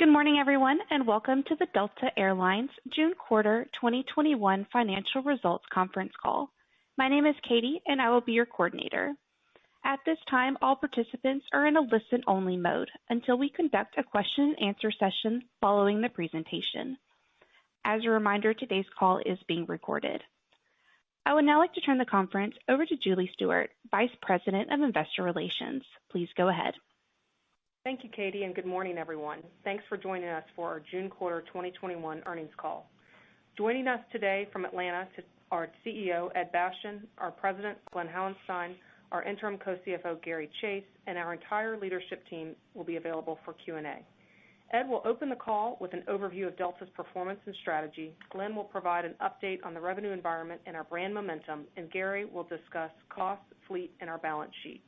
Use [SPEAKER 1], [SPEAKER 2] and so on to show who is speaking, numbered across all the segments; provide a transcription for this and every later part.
[SPEAKER 1] Good morning, everyone, and welcome to the Delta Air Lines June quarter 2021 financial results conference call. My name is Katie, and I will be your coordinator. At this time, all participants are in a listen-only mode until we conduct a question and answer session following the presentation. As a reminder, today's call is being recorded. I would now like to turn the conference over to Julie Stewart, Vice President of Investor Relations. Please go ahead.
[SPEAKER 2] Thank you, Katie, and good morning, everyone. Thanks for joining us for our June quarter 2021 earnings call. Joining us today from Atlanta are CEO Ed Bastian, our President Glen Hauenstein, our Interim Co-CFO Gary Chase, and our entire leadership team will be available for Q&A. Ed will open the call with an overview of Delta's performance and strategy. Glen will provide an update on the revenue environment and our brand momentum, and Gary will discuss cost, fleet, and our balance sheet.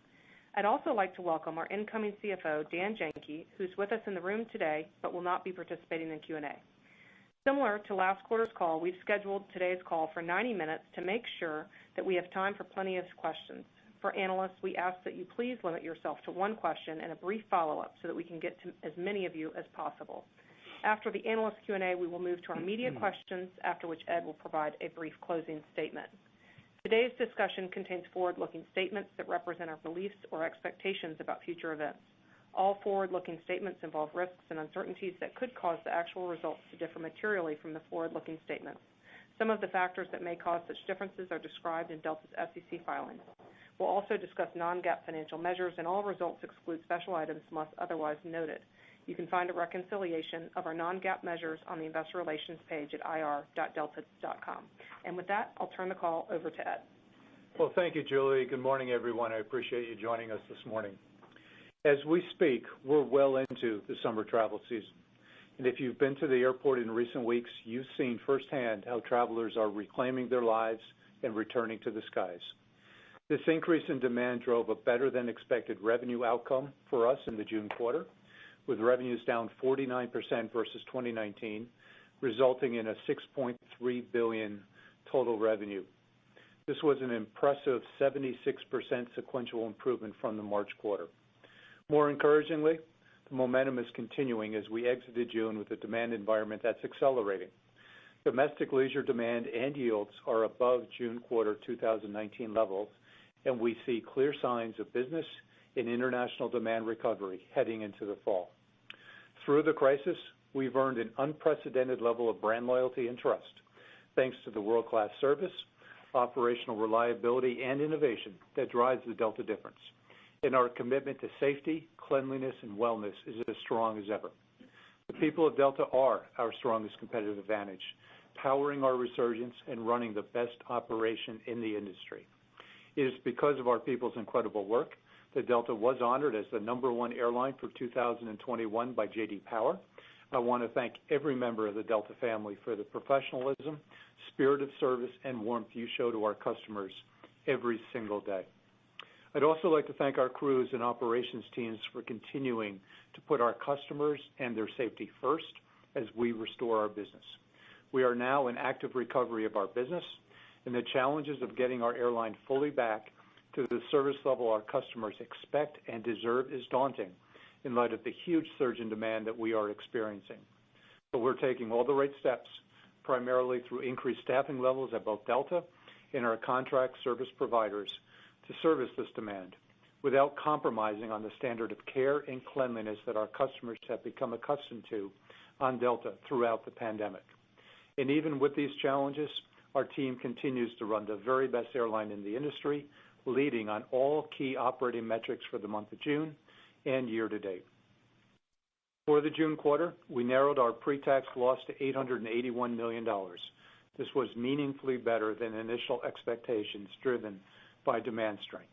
[SPEAKER 2] I'd also like to welcome our incoming CFO, Dan Janke, who's with us in the room today but will not be participating in Q&A. Similar to last quarter's call, we've scheduled today's call for 90 minutes to make sure that we have time for plenty of questions. For analysts, we ask that you please limit yourself to one question and a brief follow-up so that we can get to as many of you as possible. After the analyst Q&A, we will move to our media questions, after which Ed will provide a brief closing statement. Today's discussion contains forward-looking statements that represent our beliefs or expectations about future events. All forward-looking statements involve risks and uncertainties that could cause the actual results to differ materially from the forward-looking statements. Some of the factors that may cause such differences are described in Delta's SEC filings. We'll also discuss non-GAAP financial measures, and all results exclude special items unless otherwise noted. You can find a reconciliation of our non-GAAP measures on the investor relations page at ir.delta.com. And with that, I'll turn the call over to Ed.
[SPEAKER 3] Well, thank you, Julie. Good morning, everyone. I appreciate you joining us this morning. As we speak, we're well into the summer travel season. And if you've been to the airport in recent weeks, you've seen firsthand how travelers are reclaiming their lives and returning to the skies. This increase in demand drove a better than expected revenue outcome for us in the June quarter, with revenues down 49% versus 2019, resulting in a $6.3 billion total revenue. This was an impressive 76% sequential improvement from the March quarter. More encouragingly, the momentum is continuing as we exited June with a demand environment that's accelerating. Domestic leisure demand and yields are above June quarter 2019 levels, and we see clear signs of business in international demand recovery heading into the fall. Through the crisis, we've earned an unprecedented level of brand loyalty and trust, thanks to the world-class service, operational reliability, and innovation that drives the Delta difference. And our commitment to safety, cleanliness, and wellness is as strong as ever. The people of Delta are our strongest competitive advantage, powering our resurgence and running the best operation in the industry. It is because of our people's incredible work that Delta was honored as the #1 airline for 2021 by J.D. Power. I want to thank every member of the Delta family for the professionalism, spirit of service, and warmth you show to our customers every single day. I'd also like to thank our crews and operations teams for continuing to put our customers and their safety first as we restore our business. We are now in active recovery of our business, and the challenges of getting our airline fully back to the service level our customers expect and deserve is daunting in light of the huge surge in demand that we are experiencing. But we're taking all the right steps, primarily through increased staffing levels at both Delta and our contract service providers, to service this demand without compromising on the standard of care and cleanliness that our customers have become accustomed to on Delta throughout the pandemic. And even with these challenges, our team continues to run the very best airline in the industry, leading on all key operating metrics for the month of June and year to date. For the June quarter, we narrowed our pre-tax loss to $881 million. This was meaningfully better than initial expectations driven by demand strength.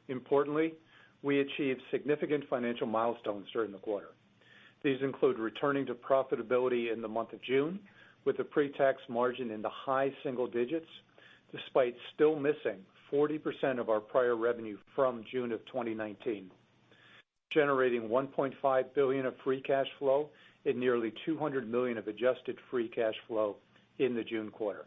[SPEAKER 3] Importantly, we achieved significant financial milestones during the quarter. These include returning to profitability in the month of June with a pre-tax margin in the high single digits, despite still missing 40% of our prior revenue from June of 2019, generating $1.5 billion of free cash flow and nearly $200 million of adjusted free cash flow in the June quarter.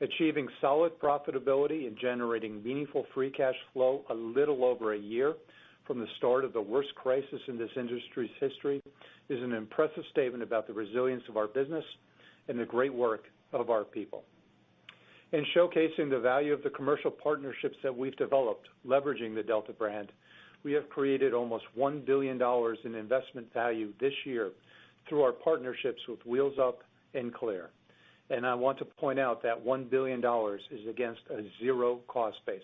[SPEAKER 3] Achieving solid profitability and generating meaningful free cash flow a little over a year from the start of the worst crisis in this industry's history is an impressive statement about the resilience of our business and the great work of our people. In showcasing the value of the commercial partnerships that we've developed, leveraging the Delta brand, we have created almost $1 billion in investment value this year through our partnerships with Wheels Up and Clear. And I want to point out that $1 billion is against a zero cost base.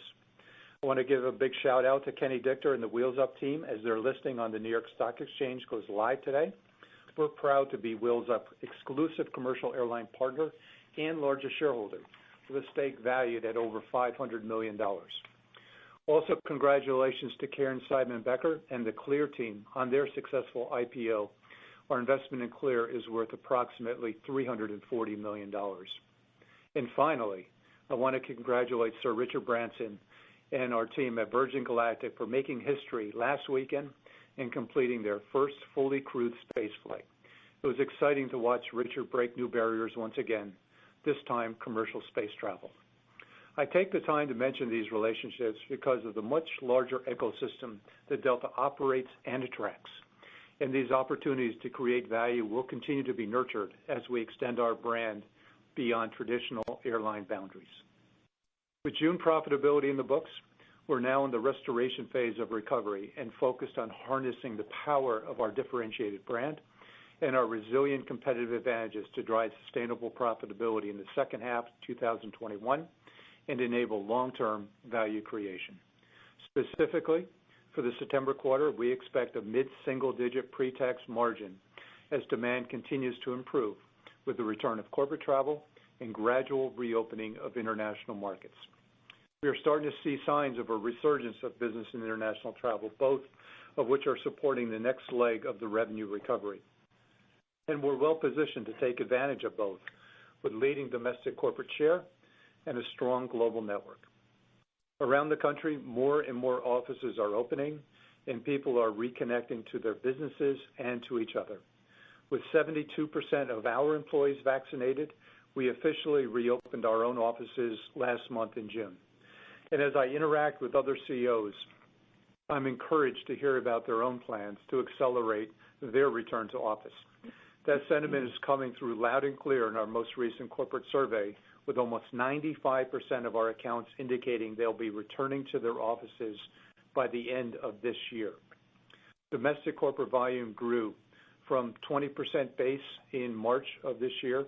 [SPEAKER 3] I want to give a big shout out to Kenny Dichter and the Wheels Up team as their listing on the New York Stock Exchange goes live today. We're proud to be Wheels Up exclusive commercial airline partner and largest shareholder with a stake valued at over $500 million. Also, congratulations to Karen Simon Becker and the Clear team on their successful IPO. Our investment in Clear is worth approximately $340 million. And finally, I want to congratulate Sir Richard Branson and our team at Virgin Galactic for making history last weekend and completing their first fully crewed space flight. It was exciting to watch Richard break new barriers once again, this time commercial space travel. I take the time to mention these relationships because of the much larger ecosystem that Delta operates and attracts. And these opportunities to create value will continue to be nurtured as we extend our brand beyond traditional airline boundaries. With June profitability in the books, we're now in the restoration phase of recovery and focused on harnessing the power of our differentiated brand and our resilient competitive advantages to drive sustainable profitability in the second half of 2021 and enable long-term value creation. Specifically, for the September quarter, we expect a mid-single-digit pre-tax margin as demand continues to improve with the return of corporate travel and gradual reopening of international markets. We are starting to see signs of a resurgence of business and international travel, both of which are supporting the next leg of the revenue recovery. And we're well positioned to take advantage of both, with leading domestic corporate share and a strong global network. Around the country, more and more offices are opening, and people are reconnecting to their businesses and to each other. With 72% of our employees vaccinated, we officially reopened our own offices last month in June. And as I interact with other CEOs, I'm encouraged to hear about their own plans to accelerate their return to office. That sentiment is coming through loud and clear in our most recent corporate survey, with almost 95% of our accounts indicating they'll be returning to their offices by the end of this year. Domestic corporate volume grew from 20% base in March of this year,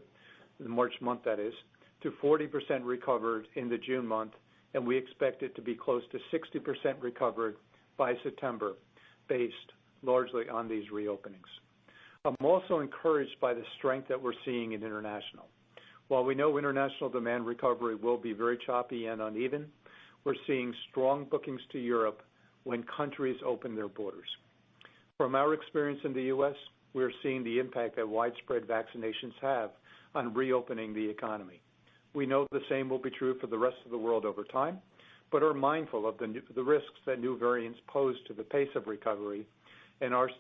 [SPEAKER 3] the March month that is, to 40% recovered in the June month, and we expect it to be close to 60% recovered by September, based largely on these reopenings. I'm also encouraged by the strength that we're seeing in international. While we know international demand recovery will be very choppy and uneven, we're seeing strong bookings to Europe when countries open their borders. From our experience in the U.S., we're seeing the impact that widespread vaccinations have on reopening the economy. We know the same will be true for the rest of the world over time, but are mindful of the risks that new variants pose to the pace of recovery, and our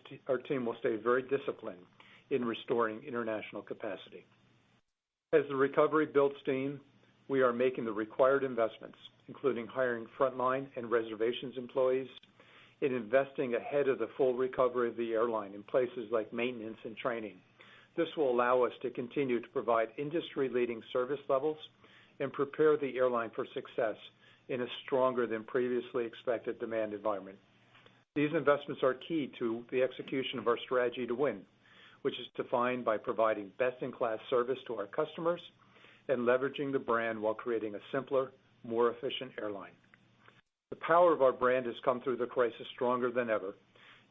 [SPEAKER 3] team will stay very disciplined in restoring international capacity. As the recovery builds steam, we are making the required investments, including hiring frontline and reservations employees, in investing ahead of the full recovery of the airline in places like maintenance and training. This will allow us to continue to provide industry-leading service levels and prepare the airline for success in a stronger than previously expected demand environment. These investments are key to the execution of our strategy to win, which is defined by providing best-in-class service to our customers and leveraging the brand while creating a simpler, more efficient airline. The power of our brand has come through the crisis stronger than ever,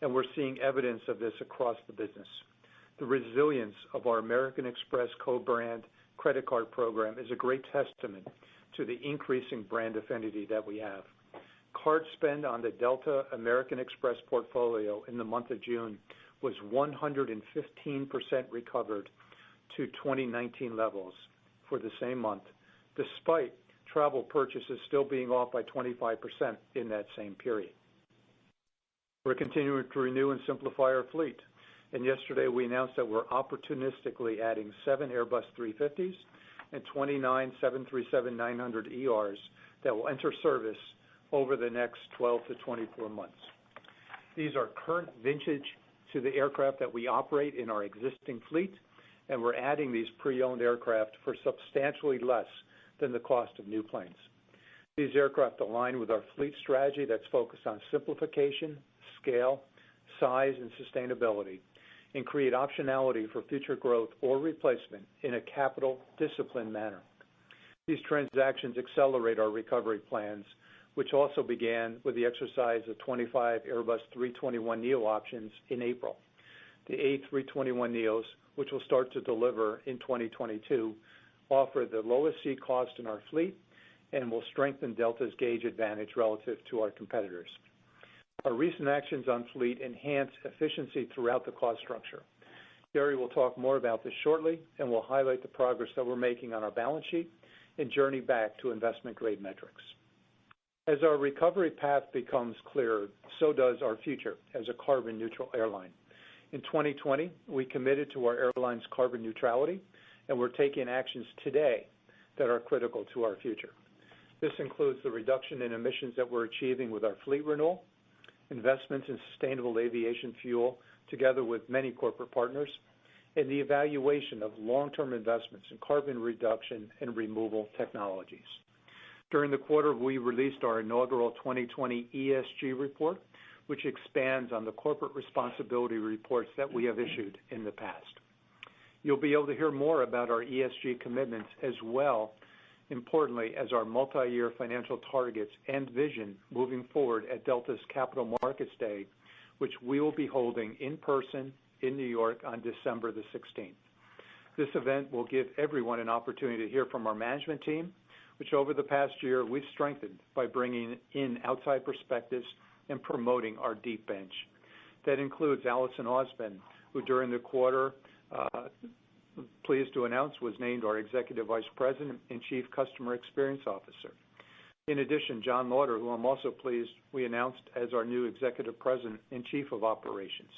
[SPEAKER 3] and we're seeing evidence of this across the business. The resilience of our American Express co-brand credit card program is a great testament to the increasing brand affinity that we have. Card spend on the Delta American Express portfolio in the month of June was 115% recovered to 2019 levels for the same month, despite travel purchases still being off by 25% in that same period. We're continuing to renew and simplify our fleet, and yesterday we announced that we're opportunistically adding 7 Airbus 350s and 29 737-900ERs that will enter service over the next 12 to 24 months. These are current vintage to the aircraft that we operate in our existing fleet, and we're adding these pre-owned aircraft for substantially less than the cost of new planes. These aircraft align with our fleet strategy that's focused on simplification, scale, size, and sustainability, and create optionality for future growth or replacement in a capital disciplined manner. These transactions accelerate our recovery plans, which also began with the exercise of 25 Airbus 321neo options in April. The A321neos, which will start to deliver in 2022, offer the lowest seat cost in our fleet and will strengthen Delta's gauge advantage relative to our competitors. Our recent actions on fleet enhance efficiency throughout the cost structure. Gary will talk more about this shortly, and will highlight the progress that we're making on our balance sheet and journey back to investment-grade metrics. As our recovery path becomes clearer, so does our future as a carbon-neutral airline. In 2020, we committed to our airline's carbon neutrality, and we're taking actions today that are critical to our future. This includes the reduction in emissions that we're achieving with our fleet renewal, investments in sustainable aviation fuel together with many corporate partners, and the evaluation of long-term investments in carbon reduction and removal technologies. During the quarter, we released our inaugural 2020 ESG report, which expands on the corporate responsibility reports that we have issued in the past. You'll be able to hear more about our ESG commitments as well, importantly, as our multi-year financial targets and vision moving forward at Delta's Capital Markets Day, which we will be holding in person in New York on December the 16th. This event will give everyone an opportunity to hear from our management team, which over the past year we've strengthened by bringing in outside perspectives and promoting our deep bench. That includes Allison Osmond, who during the quarter, pleased to announce, was named our Executive Vice President and Chief Customer Experience Officer. In addition, John Lauder, who I'm also pleased we announced as our new Executive President and Chief of Operations.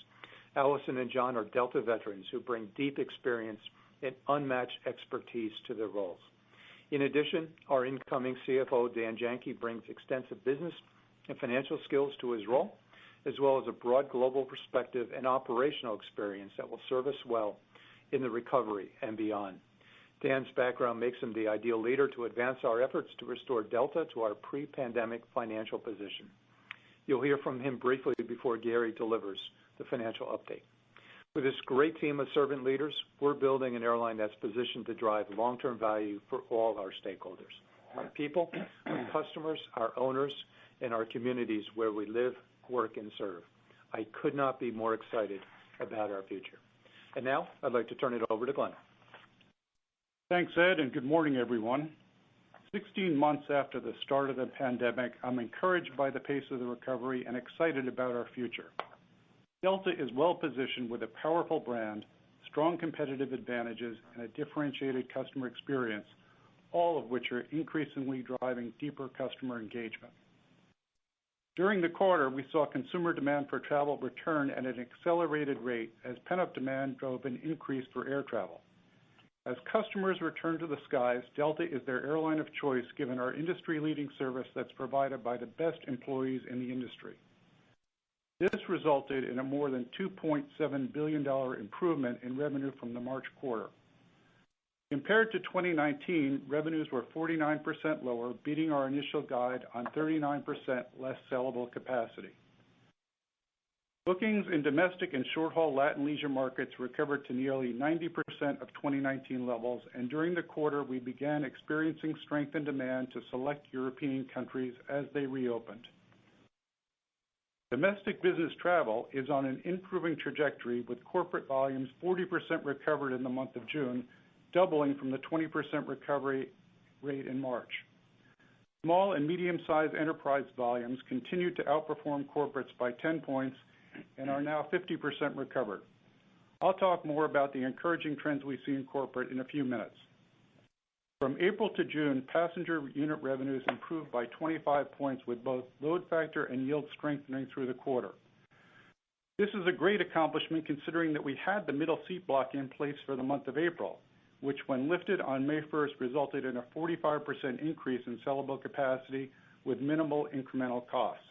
[SPEAKER 3] Allison and John are Delta veterans who bring deep experience and unmatched expertise to their roles. In addition, our incoming CFO, Dan Janke, brings extensive business and financial skills to his role, as well as a broad global perspective and operational experience that will serve us well in the recovery and beyond. Dan's background makes him the ideal leader to advance our efforts to restore Delta to our pre-pandemic financial position. You'll hear from him briefly before Gary delivers the financial update. With this great team of servant leaders, we're building an airline that's positioned to drive long-term value for all our stakeholders, our people, our customers, our owners, and our communities where we live, work, and serve. I could not be more excited about our future. And now, I'd like to turn it over to Glen.
[SPEAKER 4] Thanks, Ed, and good morning, everyone. 16 months after the start of the pandemic, I'm encouraged by the pace of the recovery and excited about our future. Delta is well positioned with a powerful brand, strong competitive advantages, and a differentiated customer experience, all of which are increasingly driving deeper customer engagement. During the quarter, we saw consumer demand for travel return at an accelerated rate as pent-up demand drove an increase for air travel. As customers return to the skies, Delta is their airline of choice given our industry-leading service that's provided by the best employees in the industry. This resulted in a more than $2.7 billion improvement in revenue from the March quarter. Compared to 2019, revenues were 49% lower, beating our initial guide on 39% less sellable capacity. Bookings in domestic and short-haul Latin leisure markets recovered to nearly 90% of 2019 levels, and during the quarter we began experiencing strength in demand to select European countries as they reopened. Domestic business travel is on an improving trajectory with corporate volumes 40% recovered in the month of June, doubling from the 20% recovery rate in March. Small and medium-sized enterprise volumes continued to outperform corporates by 10 points and are now 50% recovered. I'll talk more about the encouraging trends we see in corporate in a few minutes. From April to June, passenger unit revenues improved by 25 points with both load factor and yield strengthening through the quarter. This is a great accomplishment considering that we had the middle seat block in place for the month of April, which when lifted on May 1st resulted in a 45% increase in sellable capacity with minimal incremental costs.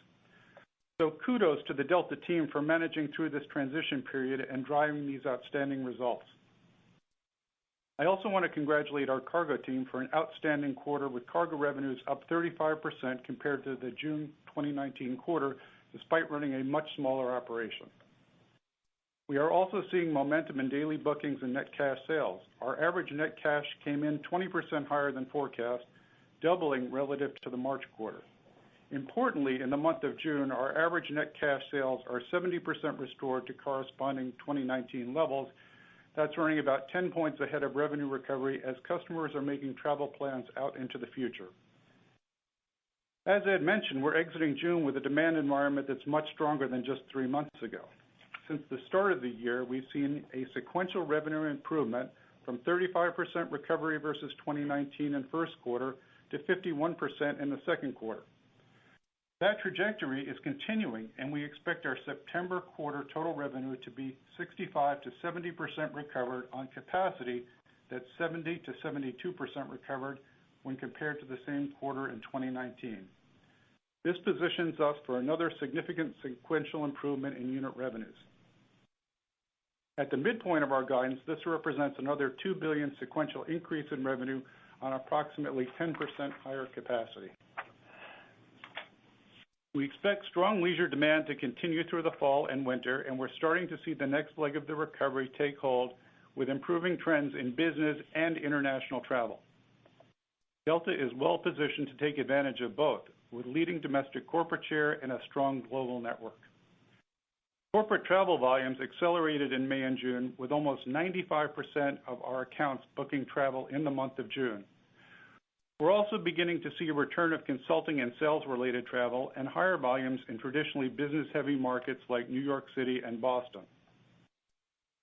[SPEAKER 4] So kudos to the Delta team for managing through this transition period and driving these outstanding results. I also want to congratulate our cargo team for an outstanding quarter with cargo revenues up 35% compared to the June 2019 quarter, despite running a much smaller operation. We are also seeing momentum in daily bookings and net cash sales. Our average net cash came in 20% higher than forecast, doubling relative to the March quarter. Importantly, in the month of June, our average net cash sales are 70% restored to corresponding 2019 levels. That's running about 10 points ahead of revenue recovery as customers are making travel plans out into the future. As Ed mentioned, we're exiting June with a demand environment that's much stronger than just 3 months ago. Since the start of the year, we've seen a sequential revenue improvement from 35% recovery versus 2019 in first quarter to 51% in the second quarter. That trajectory is continuing, and we expect our September quarter total revenue to be 65 to 70% recovered on capacity that's 70 to 72% recovered when compared to the same quarter in 2019. This positions us for another significant sequential improvement in unit revenues. At the midpoint of our guidance, this represents another $2 billion sequential increase in revenue on approximately 10% higher capacity. We expect strong leisure demand to continue through the fall and winter, and we're starting to see the next leg of the recovery take hold with improving trends in business and international travel. Delta is well positioned to take advantage of both, with leading domestic corporate share and a strong global network. Corporate travel volumes accelerated in May and June, with almost 95% of our accounts booking travel in the month of June. We're also beginning to see a return of consulting and sales-related travel and higher volumes in traditionally business-heavy markets like New York City and Boston.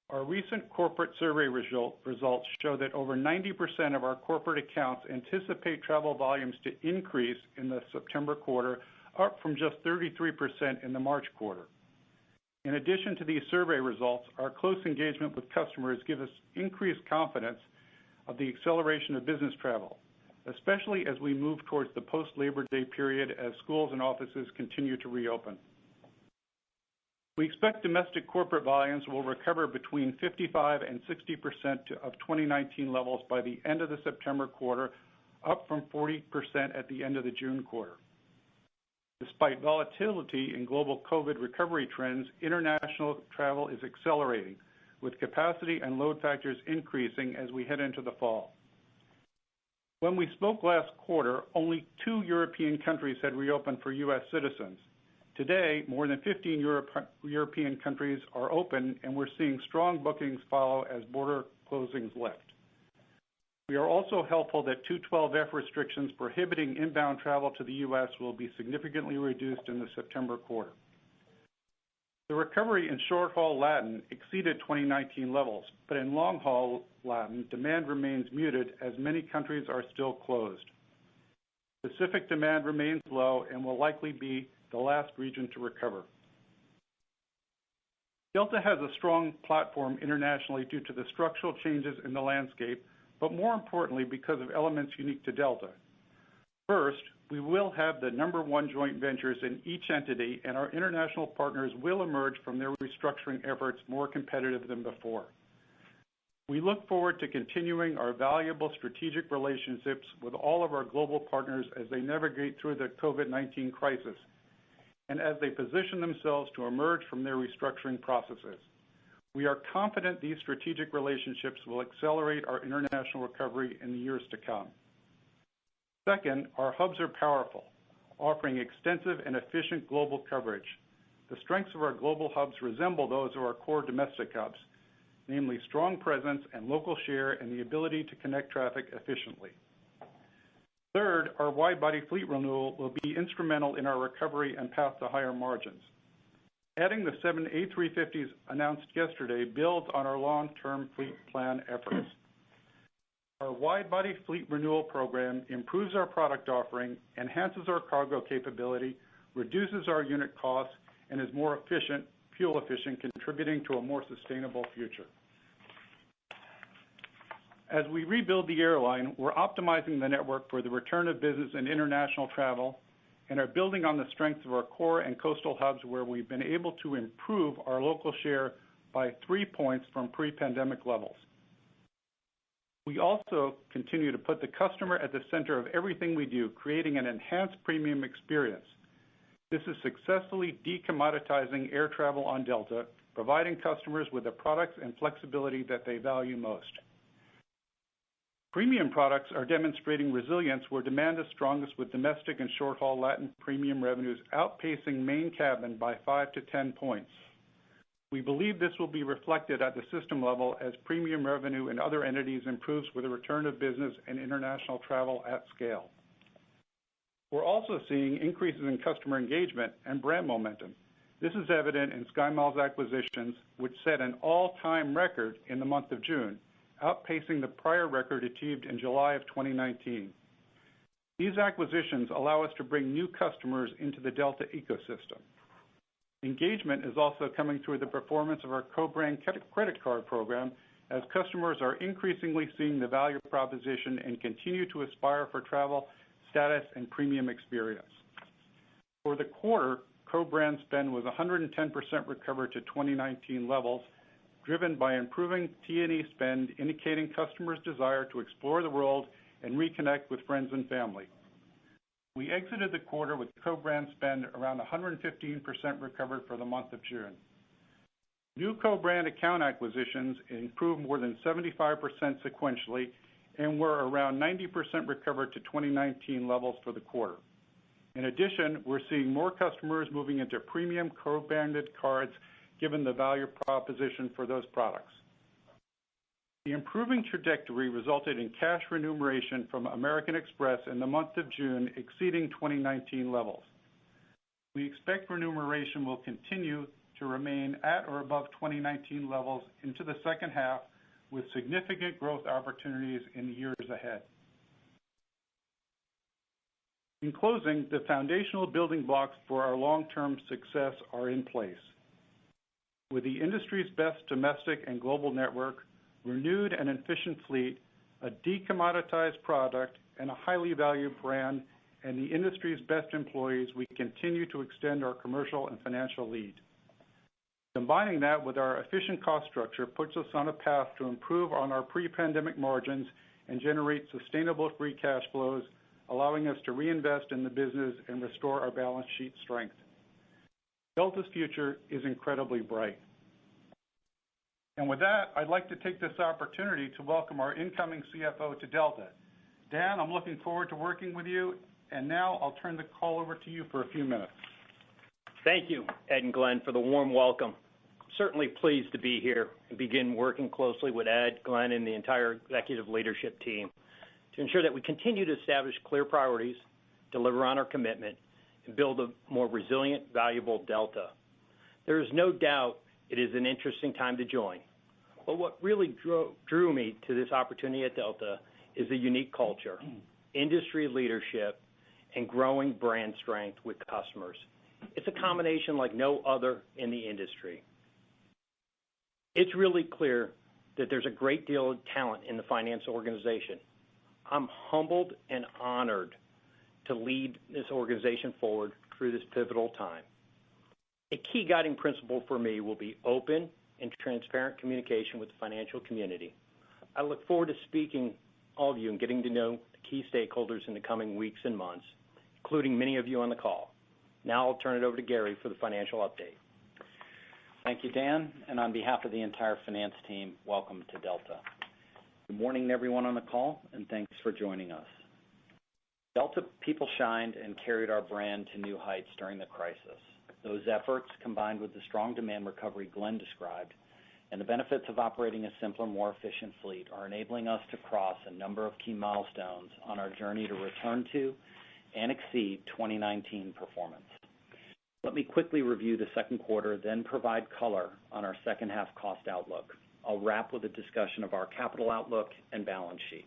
[SPEAKER 4] Our recent corporate survey results show that over 90% of our corporate accounts anticipate travel volumes to increase in the September quarter, up from just 33% in the March quarter. In addition to these survey results, our close engagement with customers gives us increased confidence of the acceleration of business travel, especially as we move towards the post-Labor Day period as schools and offices continue to reopen. We expect domestic corporate volumes will recover between 55 and 60% of 2019 levels by the end of the September quarter, up from 40% at the end of the June quarter. Despite volatility in global COVID recovery trends, international travel is accelerating, with capacity and load factors increasing as we head into the fall. When we spoke last quarter, only 2 European countries had reopened for U.S. citizens. Today, more than 15 European countries are open, and we're seeing strong bookings follow as border closings lift. We are also hopeful that 212(f) restrictions prohibiting inbound travel to the U.S. will be significantly reduced in the September quarter. The recovery in short-haul Latin exceeded 2019 levels, but in long-haul Latin, demand remains muted as many countries are still closed. Pacific demand remains low and will likely be the last region to recover. Delta has a strong platform internationally due to the structural changes in the landscape, but more importantly because of elements unique to Delta. First, we will have the #1 joint ventures in each entity, and our international partners will emerge from their restructuring efforts more competitive than before. We look forward to continuing our valuable strategic relationships with all of our global partners as they navigate through the COVID-19 crisis and as they position themselves to emerge from their restructuring processes. We are confident these strategic relationships will accelerate our international recovery in the years to come. Second, our hubs are powerful, offering extensive and efficient global coverage. The strengths of our global hubs resemble those of our core domestic hubs, namely strong presence and local share and the ability to connect traffic efficiently. Third, our wide-body fleet renewal will be instrumental in our recovery and path to higher margins. Adding the 7 A350s announced yesterday builds on our long-term fleet plan efforts. Our wide-body fleet renewal program improves our product offering, enhances our cargo capability, reduces our unit costs, and is more efficient, fuel efficient, contributing to a more sustainable future. As we rebuild the airline, we're optimizing the network for the return of business and international travel, and are building on the strengths of our core and coastal hubs where we've been able to improve our local share by 3 points from pre-pandemic levels. We also continue to put the customer at the center of everything we do, creating an enhanced premium experience. This is successfully decommoditizing air travel on Delta, providing customers with the products and flexibility that they value most. Premium products are demonstrating resilience where demand is strongest, with domestic and short-haul Latin premium revenues outpacing main cabin by 5 to 10 points. We believe this will be reflected at the system level as premium revenue in other entities improves with the return of business and international travel at scale. We're also seeing increases in customer engagement and brand momentum. This is evident in SkyMiles acquisitions, which set an all-time record in the month of June, outpacing the prior record achieved in July of 2019. These acquisitions allow us to bring new customers into the Delta ecosystem. Engagement is also coming through the performance of our co-brand credit card program, as customers are increasingly seeing the value proposition and continue to aspire for travel, status, and premium experience. For the quarter, co-brand spend was 110% recovered to 2019 levels, driven by improving T&E spend, indicating customers' desire to explore the world and reconnect with friends and family. We exited the quarter with co-brand spend around 115% recovered for the month of June. New co-brand account acquisitions improved more than 75% sequentially and were around 90% recovered to 2019 levels for the quarter. In addition, we're seeing more customers moving into premium co-branded cards given the value proposition for those products. The improving trajectory resulted in cash remuneration from American Express in the month of June exceeding 2019 levels. We expect remuneration will continue to remain at or above 2019 levels into the second half, with significant growth opportunities in the years ahead. In closing, the foundational building blocks for our long-term success are in place. With the industry's best domestic and global network, renewed and efficient fleet, a decommoditized product, and a highly valued brand, and the industry's best employees, we continue to extend our commercial and financial lead. Combining that with our efficient cost structure puts us on a path to improve on our pre-pandemic margins and generate sustainable free cash flows, allowing us to reinvest in the business and restore our balance sheet strength. Delta's future is incredibly bright. And with that, I'd like to take this opportunity to welcome our incoming CFO to Delta. Dan, I'm looking forward to working with you, and now I'll turn the call over to you for a few minutes.
[SPEAKER 5] Thank you, Ed and Glenn, for the warm welcome. I'm certainly pleased to be here and begin working closely with Ed, Glenn, and the entire executive leadership team to ensure that we continue to establish clear priorities, deliver on our commitment, and build a more resilient, valuable Delta. There is no doubt it is an interesting time to join. But what really drew me to this opportunity at Delta is a unique culture, industry leadership, and growing brand strength with customers. It's a combination like no other in the industry. It's really clear that there's a great deal of talent in the finance organization. I'm humbled and honored to lead this organization forward through this pivotal time. A key guiding principle for me will be open and transparent communication with the financial community. I look forward to speaking all of you and getting to know the key stakeholders in the coming weeks and months, including many of you on the call. Now I'll turn it over to Gary for the financial update.
[SPEAKER 6] Thank you, Dan, and on behalf of the entire finance team, welcome to Delta. Good morning to everyone on the call, and thanks for joining us. Delta people shined and carried our brand to new heights during the crisis. Those efforts, combined with the strong demand recovery Glenn described, and the benefits of operating a simpler, more efficient fleet, are enabling us to cross a number of key milestones on our journey to return to and exceed 2019 performance. Let me quickly review the second quarter, then provide color on our second half cost outlook. I'll wrap with a discussion of our capital outlook and balance sheet.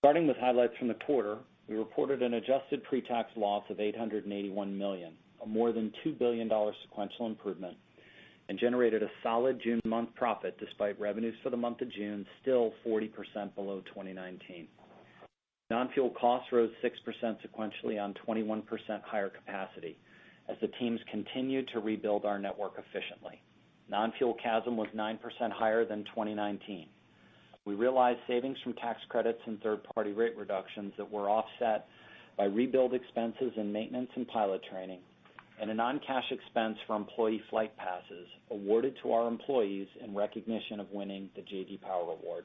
[SPEAKER 6] Starting with highlights from the quarter, we reported an adjusted pre-tax loss of $881 million, a more than $2 billion sequential improvement, and generated a solid June month profit despite revenues for the month of June still 40% below 2019. Non-fuel costs rose 6% sequentially on 21% higher capacity as the teams continued to rebuild our network efficiently. Non-fuel CASM was 9% higher than 2019. We realized savings from tax credits and third-party rate reductions that were offset by rebuild expenses in maintenance and pilot training, and a non-cash expense for employee flight passes awarded to our employees in recognition of winning the J.D. Power Award.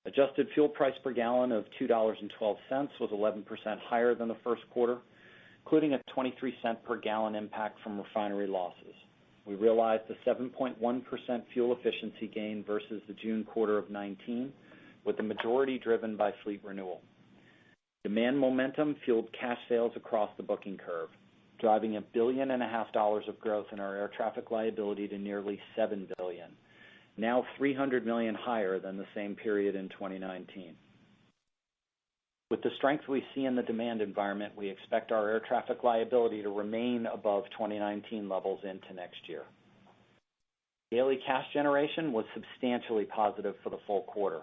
[SPEAKER 6] Adjusted fuel price per gallon of $2.12 was 11% higher than the first quarter, including a 23-cent per gallon impact from refinery losses. We realized a 7.1% fuel efficiency gain versus the June quarter of 2019, with the majority driven by fleet renewal. Demand momentum fueled cash sales across the booking curve, driving $1.5 billion of growth in our air traffic liability to nearly $7 billion, now $300 million higher than the same period in 2019. With the strength we see in the demand environment, we expect our air traffic liability to remain above 2019 levels into next year. Daily cash generation was substantially positive for the full quarter.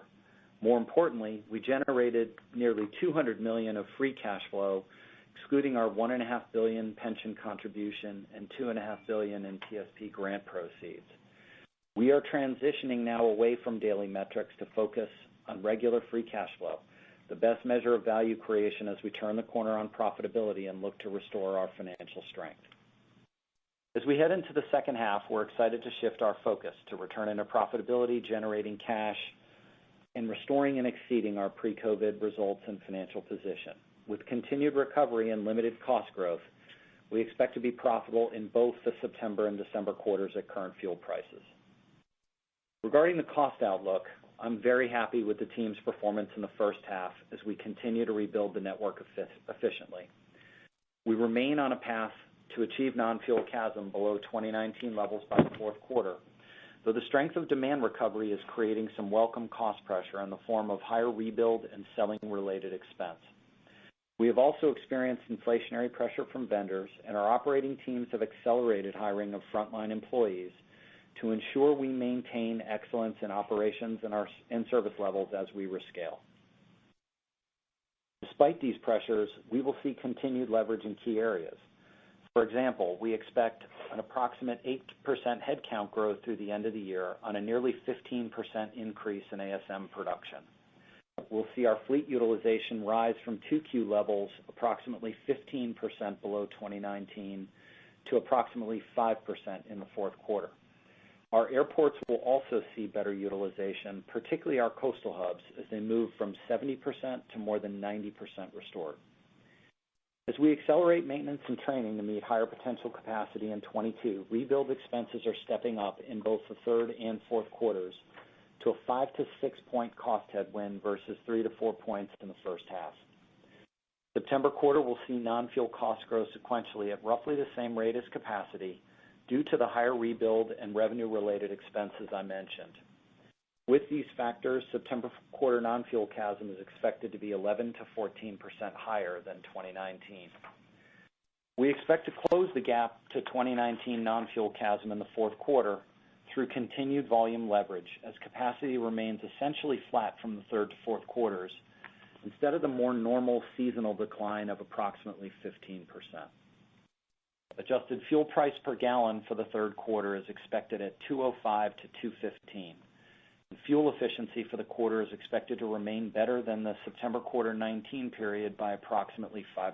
[SPEAKER 6] More importantly, we generated nearly $200 million of free cash flow, excluding our $1.5 billion pension contribution and $2.5 billion in TSP grant proceeds. We are transitioning now away from daily metrics to focus on regular free cash flow, the best measure of value creation as we turn the corner on profitability and look to restore our financial strength. As we head into the second half, we're excited to shift our focus to returning to profitability, generating cash, and restoring and exceeding our pre-COVID results and financial position. With continued recovery and limited cost growth, we expect to be profitable in both the September and December quarters at current fuel prices. Regarding the cost outlook, I'm very happy with the team's performance in the first half as we continue to rebuild the network efficiently. We remain on a path to achieve non-fuel CASM below 2019 levels by the fourth quarter, though the strength of demand recovery is creating some welcome cost pressure in the form of higher rebuild and selling-related expense. We have also experienced inflationary pressure from vendors, and our operating teams have accelerated hiring of frontline employees to ensure we maintain excellence in operations and service levels as we rescale. Despite these pressures, we will see continued leverage in key areas. For example, we expect an approximate 8% headcount growth through the end of the year on a nearly 15% increase in ASM production. We'll see our fleet utilization rise from 2Q levels approximately 15% below 2019 to approximately 5% in the fourth quarter. Our airports will also see better utilization, particularly our coastal hubs, as they move from 70% to more than 90% restored. As we accelerate maintenance and training to meet higher potential capacity in 22, rebuild expenses are stepping up in both the third and fourth quarters to a 5 to 6 point cost headwind versus 3 to 4 points in the first half. September quarter will see non-fuel costs grow sequentially at roughly the same rate as capacity due to the higher rebuild and revenue-related expenses I mentioned. With these factors, September quarter non-fuel CASM is expected to be 11 to 14% higher than 2019. We expect to close the gap to 2019 non-fuel CASM in the fourth quarter through continued volume leverage as capacity remains essentially flat from the third to fourth quarters instead of the more normal seasonal decline of approximately 15%. Adjusted fuel price per gallon for the third quarter is expected at $2.05 to $2.15. Fuel efficiency for the quarter is expected to remain better than the September quarter 19 period by approximately 5%.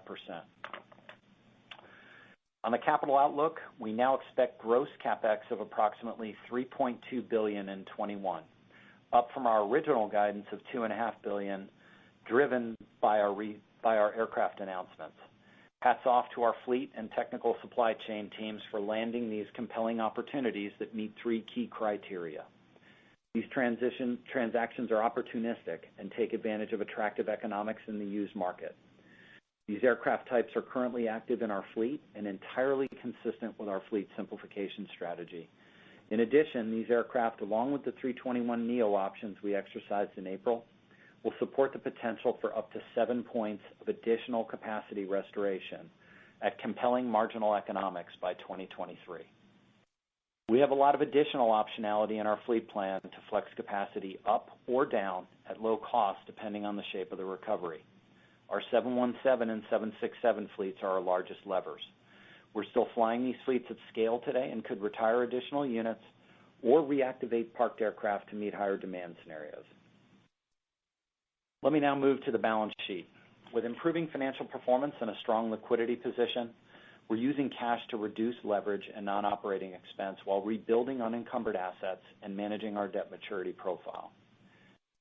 [SPEAKER 6] On the capital outlook, we now expect gross CapEx of approximately $3.2 billion in 21, up from our original guidance of $2.5 billion, driven by our aircraft announcements. Hats off to our fleet and technical supply chain teams for landing these compelling opportunities that meet three key criteria. These transactions are opportunistic and take advantage of attractive economics in the used market. These aircraft types are currently active in our fleet and entirely consistent with our fleet simplification strategy. In addition, these aircraft, along with the 321neo options we exercised in April, will support the potential for up to 7 points of additional capacity restoration at compelling marginal economics by 2023. We have a lot of additional optionality in our fleet plan to flex capacity up or down at low cost depending on the shape of the recovery. Our 717 and 767 fleets are our largest levers. We're still flying these fleets at scale today and could retire additional units or reactivate parked aircraft to meet higher demand scenarios. Let me now move to the balance sheet. With improving financial performance and a strong liquidity position, we're using cash to reduce leverage and non-operating expense while rebuilding unencumbered assets and managing our debt maturity profile.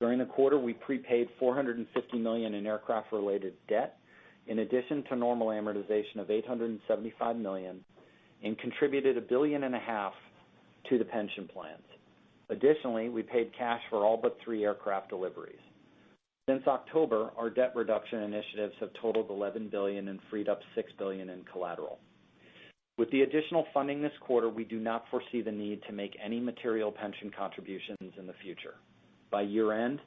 [SPEAKER 6] During the quarter, we prepaid $450 million in aircraft-related debt, in addition to normal amortization of $875 million, and contributed $1.5 billion to the pension plans. Additionally, we paid cash for all but 3 aircraft deliveries. Since October, our debt reduction initiatives have totaled $11 billion and freed up $6 billion in collateral. With the additional funding this quarter, we do not foresee the need to make any material pension contributions in the future. By year end,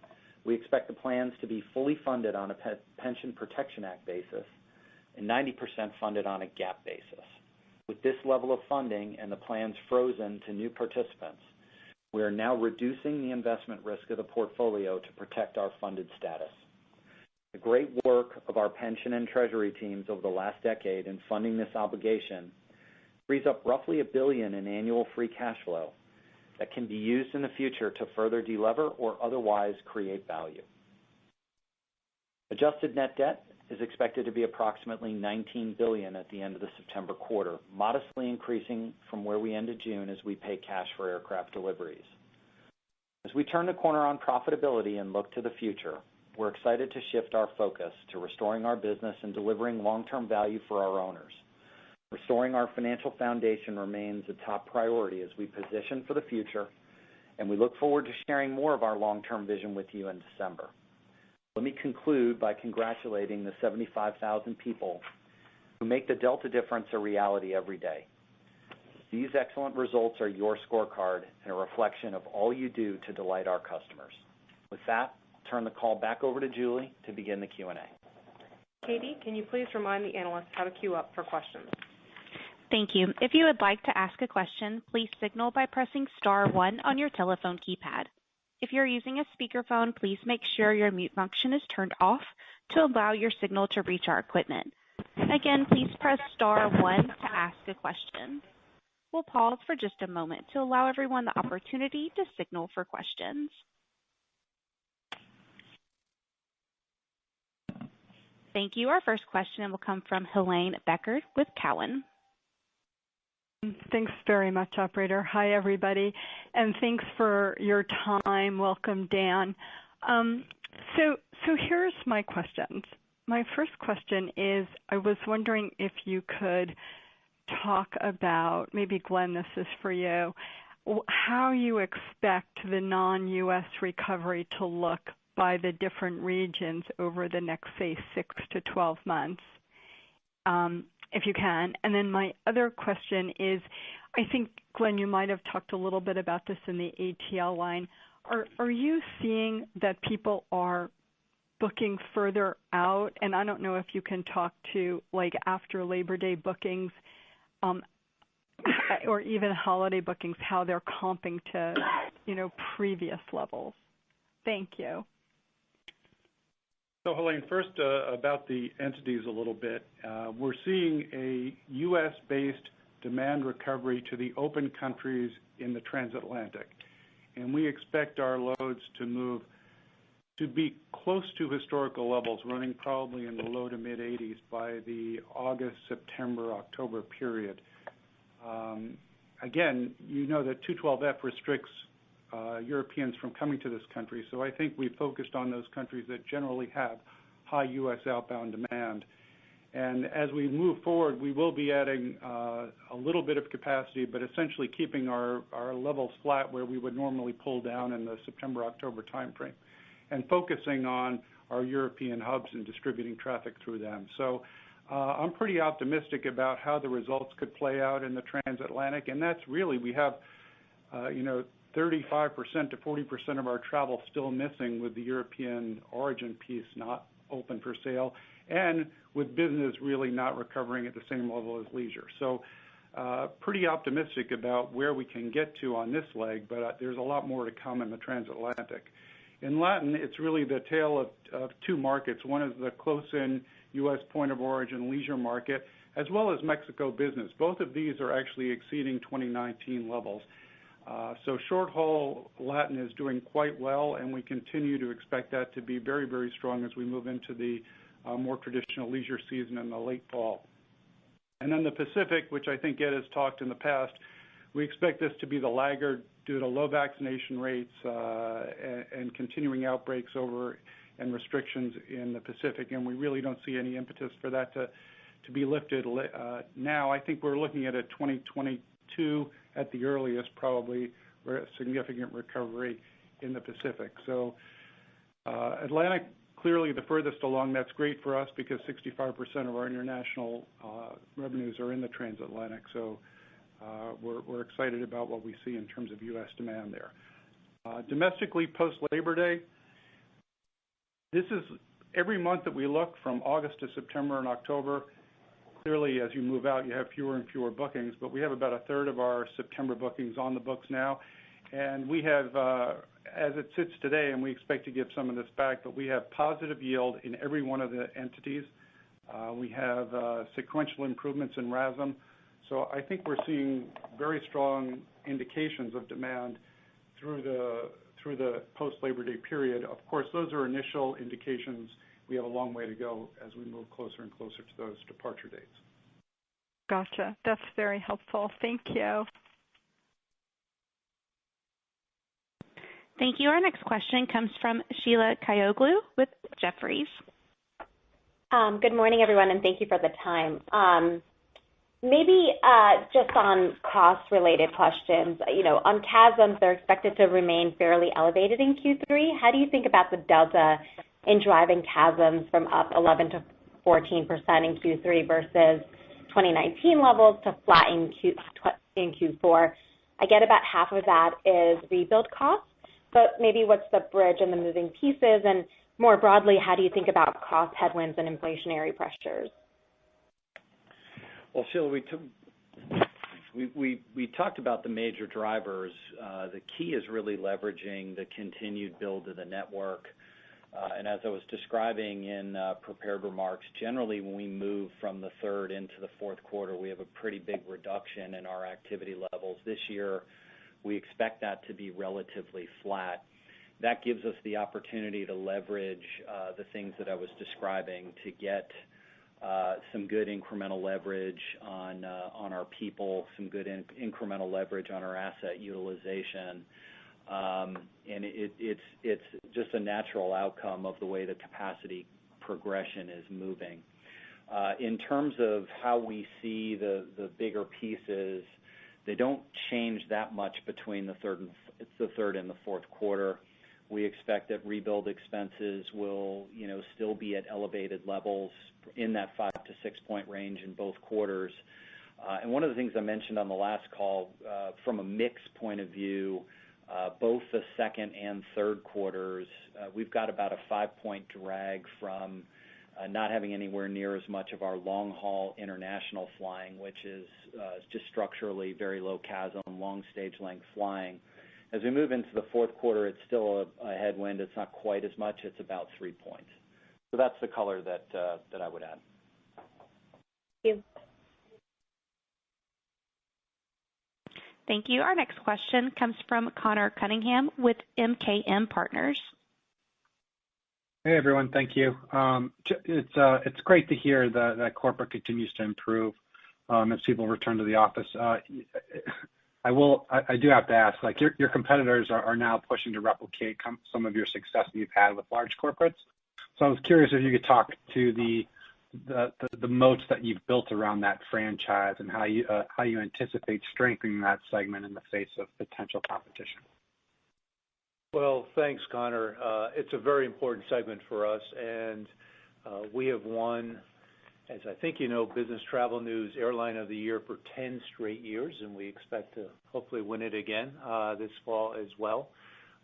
[SPEAKER 6] we expect the plans to be fully funded on a Pension Protection Act basis and 90% funded on a GAAP basis. With this level of funding and the plans frozen to new participants, we are now reducing the investment risk of the portfolio to protect our funded status. The great work of our pension and treasury teams over the last decade in funding this obligation frees up roughly $1 billion in annual free cash flow that can be used in the future to further delever or otherwise create value. Adjusted net debt is expected to be approximately $19 billion at the end of the September quarter, modestly increasing from where we ended June as we pay cash for aircraft deliveries. As we turn the corner on profitability and look to the future, we're excited to shift our focus to restoring our business and delivering long-term value for our owners. Restoring our financial foundation remains a top priority as we position for the future, and we look forward to sharing more of our long-term vision with you in December. Let me conclude by congratulating the 75,000 people who make the Delta difference a reality every day. These excellent results are your scorecard and a reflection of all you do to delight our customers. With that, I'll turn the call back over to Julie to begin the Q&A.
[SPEAKER 2] Katie, can you please remind the analysts how to queue up for questions?
[SPEAKER 1] Thank you. If you would like to ask a question, please signal by pressing star 1 on your telephone keypad. If you're using a speakerphone, please make sure your mute function is turned off to allow your signal to reach our equipment. Again, please press star 1 to ask a question. We'll pause for just a moment to allow everyone the opportunity to signal for questions. Thank you. Our first question will come from Helane Becker with Cowen.
[SPEAKER 7] Thanks very much, operator. Hi, everybody, and thanks for your time. Welcome, Dan. So here's my questions. My first question is, I was wondering if you could talk about, maybe Glenn, this is for you, how you expect the non-U.S. recovery to look by the different regions over the next, say, 6 to 12 months. If you can. And then my other question is, I think, Glenn, you might have talked a little bit about this in the ATL line. Are you seeing that people are booking further out? And I don't know if you can talk to, like, after Labor Day bookings or even holiday bookings, how they're comping to, previous levels. Thank you.
[SPEAKER 4] So, Helene, first about the entities a little bit. We're seeing a U.S.-based demand recovery to the open countries in the transatlantic, and we expect our loads to move to be close to historical levels, running probably in the low to mid-80s by the August, September, October period. Again, you know that 212F restricts Europeans from coming to this country, so I think we focused on those countries that generally have high U.S. outbound demand. And as we move forward, we will be adding a little bit of capacity, but essentially keeping our levels flat where we would normally pull down in the September-October timeframe, and focusing on our European hubs and distributing traffic through them. So I'm pretty optimistic about how the results could play out in the transatlantic, and that's really, we have 35% to 40% of our travel still missing, with the European origin piece not open for sale, and with business really not recovering at the same level as leisure. So pretty optimistic about where we can get to on this leg, but there's a lot more to come in the transatlantic. In Latin, it's really the tale of two markets. One is the close-in U.S. point of origin leisure market, as well as Mexico business. Both of these are actually exceeding 2019 levels. So short-haul Latin is doing quite well, and we continue to expect that to be very, very strong as we move into the more traditional leisure season in the late fall. And then the Pacific, which I think Ed has talked in the past, we expect this to be the laggard due to low vaccination rates and continuing outbreaks over and restrictions in the Pacific, and we really don't see any impetus for that to be lifted now. I think we're looking at a 2022 at the earliest, probably, a significant recovery in the Pacific. So Atlantic, clearly the furthest along. That's great for us because 65% of our international revenues are in the transatlantic. So we're excited about what we see in terms of U.S. demand there. Domestically, post-Labor Day, this is every month that we look from August to September and October. Clearly, as you move out, you have fewer and fewer bookings, but we have about a third of our September bookings on the books now. And we have, as it sits today, and we expect to give some of this back, but we have positive yield in every one of the entities. We have sequential improvements in RASM. So I think we're seeing very strong indications of demand through the post-Labor Day period. Of course, those are initial indications. We have a long way to go as we move closer and closer to those departure dates.
[SPEAKER 7] Gotcha. That's very helpful. Thank you.
[SPEAKER 1] Thank you. Our next question comes from Sheila Kahyaoglu with Jefferies.
[SPEAKER 8] Good morning, everyone, and thank you for the time. Maybe just on cost-related questions, on CASMs, they're expected to remain fairly elevated in Q3. How do you think about the delta in driving CASMs from up 11 to 14% in Q3 versus 2019 levels to flat in Q4? I get about half of that is rebuild costs, but maybe what's the bridge and the moving pieces? And more broadly, how do you think about cost headwinds and inflationary pressures?
[SPEAKER 6] Well, Sheila, we talked about the major drivers. The key is really leveraging the continued build of the network. And as I was describing in prepared remarks, generally when we move from the third into the fourth quarter, we have a pretty big reduction in our activity levels. This year, we expect that to be relatively flat. That gives us the opportunity to leverage the things that I was describing to get some good incremental leverage on our people, some good incremental leverage on our asset utilization. And it's just a natural outcome of the way the capacity progression is moving. In terms of how we see the bigger pieces, they don't change that much between the third and the fourth quarter. We expect that rebuild expenses will, still be at elevated levels in that 5 to 6 point range in both quarters. And one of the things I mentioned on the last call, from a mix point of view, both the second and third quarters, we've got about a 5-point drag from not having anywhere near as much of our long-haul international flying, which is just structurally very low CASM, long stage length flying. As we move into the fourth quarter, it's still a headwind. It's not quite as much. It's about 3 points. So that's the color that I would add.
[SPEAKER 8] Thank you.
[SPEAKER 1] Thank you. Our next question comes from Conor Cunningham with MKM Partners.
[SPEAKER 9] Hey, everyone. Thank you. It's great to hear that corporate continues to improve as people return to the office. I do have to ask, like your competitors are now pushing to replicate some of your success that you've had with large corporates. So I was curious if you could talk to the moats that you've built around that franchise and how you anticipate strengthening that segment in the face of potential competition.
[SPEAKER 3] Well, thanks, Connor. It's a very important segment for us, and we have won, as I think you know, Business Travel News Airline of the Year for 10 straight years, and we expect to hopefully win it again this fall as well.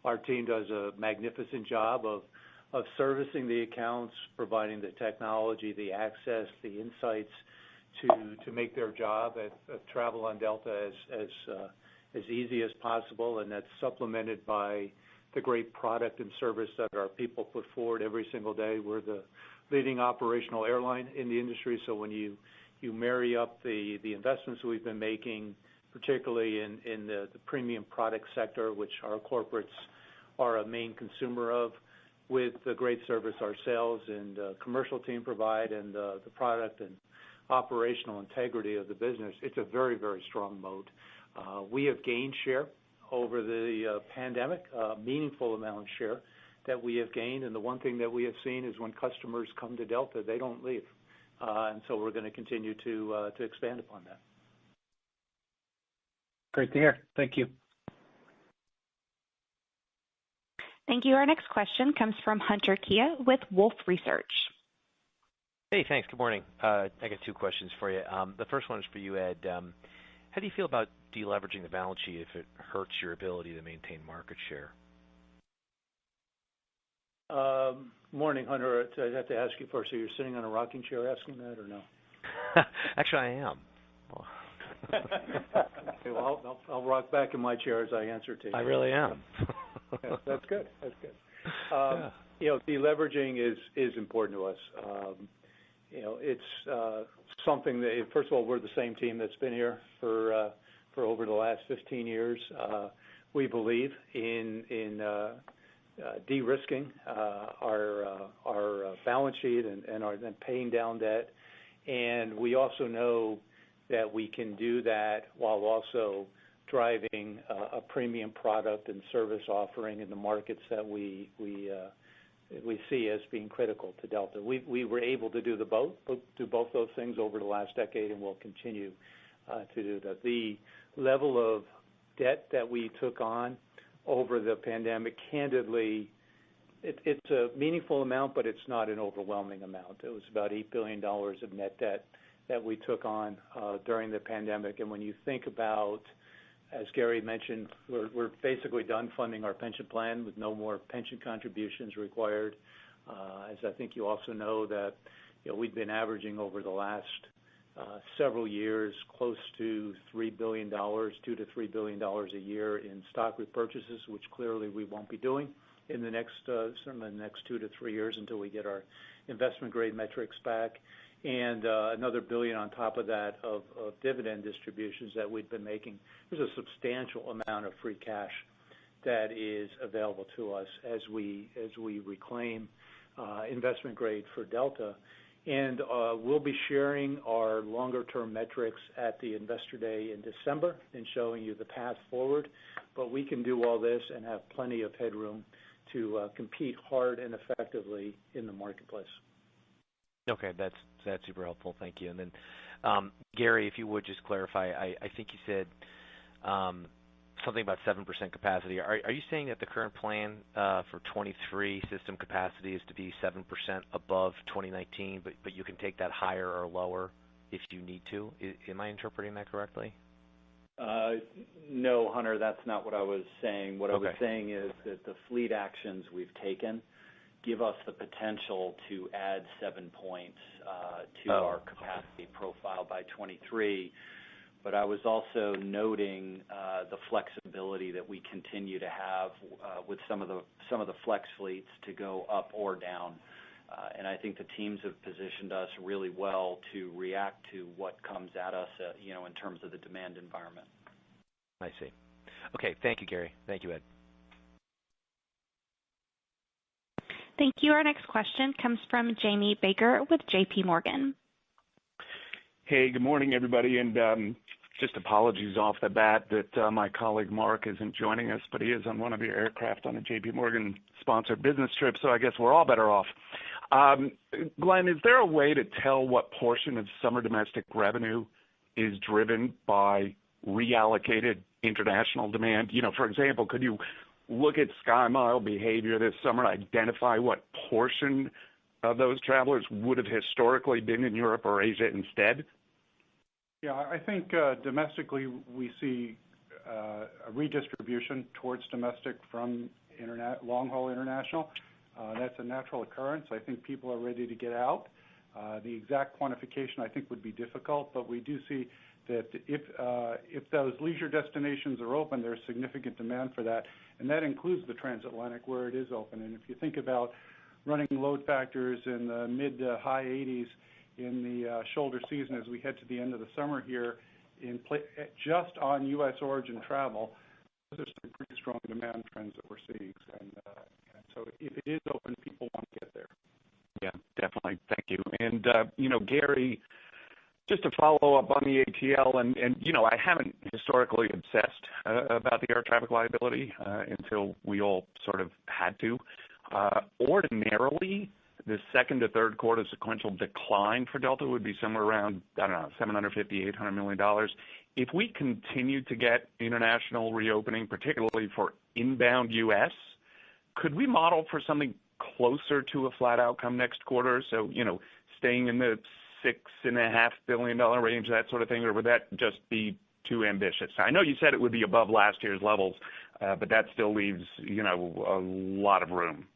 [SPEAKER 3] Our team does a magnificent job of servicing the accounts, providing the technology, the access, the insights, to make their job at travel on Delta as easy as possible, and that's supplemented by the great product and service that our people put forward every single day. We're the leading operational airline in the industry, so when you marry up the investments we've been making, particularly in the premium product sector, which our corporates are a main consumer of, with the great service our sales and commercial team provide and the product and operational integrity of the business, it's a very, very strong moat. We have gained share over the pandemic, a meaningful amount of share that we have gained, and the one thing that we have seen is when customers come to Delta, they don't leave. And so we're going to continue to expand upon that.
[SPEAKER 9] Great to hear. Thank you.
[SPEAKER 1] Thank you. Our next question comes from Hunter Keay with Wolfe Research.
[SPEAKER 10] Hey, thanks. Good morning. I got two questions for you. The first one is for you, Ed. How do you feel about deleveraging the balance sheet if it hurts your ability to maintain market share?
[SPEAKER 3] Morning, Hunter. I have to ask you first, so you're sitting on a rocking chair asking that or no?
[SPEAKER 10] Actually, I am.
[SPEAKER 3] Okay, well, I'll rock back in my chair as I answer to you.
[SPEAKER 10] I really am.
[SPEAKER 3] Yeah, that's good. That's good.
[SPEAKER 10] Yeah.
[SPEAKER 3] Deleveraging is important to us. It's something that, first of all, we're the same team that's been here for over the last 15 years. We believe in de-risking our balance sheet and paying down debt, and we also know that we can do that while also driving a premium product and service offering in the markets that we see as being critical to Delta. We were able to do both those things over the last decade, and we'll continue to do that. The level of debt that we took on over the pandemic, candidly, it's a meaningful amount, but it's not an overwhelming amount. It was about $8 billion of net debt that we took on during the pandemic. And when you think about, as Gary mentioned, we're basically done funding our pension plan with no more pension contributions required. As I think you also know that we've been averaging over the last several years close to $3 billion, $2 to $3 billion a year in stock repurchases, which clearly we won't be doing in the next certainly the next 2 to 3 years until we get our investment grade metrics back, and another $1 billion on top of that of dividend distributions that we've been making. There's a substantial amount of free cash that is available to us as we reclaim investment grade for Delta. And we'll be sharing our longer-term metrics at the Investor Day in December and showing you the path forward. But we can do all this and have plenty of headroom to compete hard and effectively in the marketplace.
[SPEAKER 10] Okay, that's super helpful. Thank you. And then, Gary, if you would just clarify, I think you said something about 7% capacity. Are you saying that the current plan for 23 system capacity is to be 7% above 2019, but you can take that higher or lower if you need to? Am I interpreting that correctly?
[SPEAKER 6] No, Hunter, that's not what I was saying. What I was saying is that the fleet actions we've taken give us the potential to add 7 points to our capacity profile by 23. But I was also noting the flexibility that we continue to have with some of the flex fleets to go up or down. And I think the teams have positioned us really well to react to what comes at us, in terms of the demand environment.
[SPEAKER 10] I see. Okay, thank you, Gary. Thank you, Ed.
[SPEAKER 1] Thank you. Our next question comes from Jamie Baker with J.P. Morgan.
[SPEAKER 11] Hey, good morning, everybody, and just apologies off the bat that my colleague Mark isn't joining us, but he is on one of your aircraft on a J.P. Morgan sponsored business trip, so I guess we're all better off. Glenn, is there a way to tell what portion of summer domestic revenue is driven by reallocated international demand? For example, could you look at SkyMile behavior this summer, identify what portion of those travelers would have historically been in Europe or Asia instead?
[SPEAKER 4] Yeah, I think domestically we see a redistribution towards domestic from long-haul international. That's a natural occurrence. I think people are ready to get out. The exact quantification, I think, would be difficult, but we do see that if those leisure destinations are open, there's significant demand for that, and that includes the transatlantic where it is open. And if you think about running load factors in the mid to high 80s in the shoulder season as we head to the end of the summer here, just on U.S. origin travel, those are some pretty strong demand trends that we're seeing. And so if it is open, people want to get there.
[SPEAKER 11] Yeah, definitely. Thank you. And, Gary, just to follow up on the ATL, and I haven't historically obsessed about the air traffic liability until we all sort of had to. Ordinarily, the second to third quarter sequential decline for Delta would be somewhere around, I don't know, $750, $800 million. If we continue to get international reopening, particularly for inbound U.S., could we model for something closer to a flat outcome next quarter? So, staying in the $6.5 billion range, that sort of thing, or would that just be too ambitious? I know you said it would be above last year's levels, but that still leaves, a lot of room.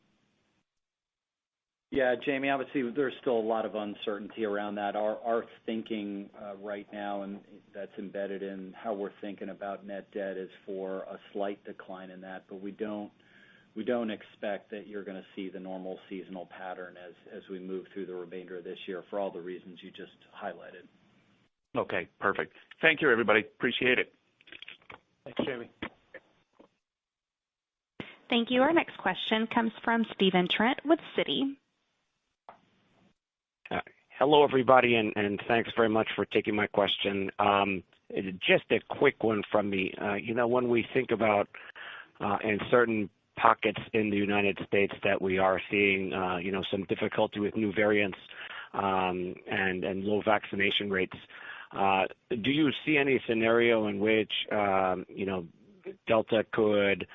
[SPEAKER 6] Yeah, Jamie, obviously there's still a lot of uncertainty around that. Our thinking right now, and that's embedded in how we're thinking about net debt, is for a slight decline in that, but we don't expect that you're going to see the normal seasonal pattern as we move through the remainder of this year for all the reasons you just highlighted.
[SPEAKER 11] Okay, perfect. Thank you, everybody. Appreciate it.
[SPEAKER 3] Thanks, Jamie.
[SPEAKER 1] Thank you. Our next question comes from Stephen Trent with Citi.
[SPEAKER 12] Hello, everybody, and thanks very much for taking my question. Just a quick one from me. When we think about in certain pockets in the United States that we are seeing, some difficulty with new variants and low vaccination rates, do you see any scenario in which, Delta could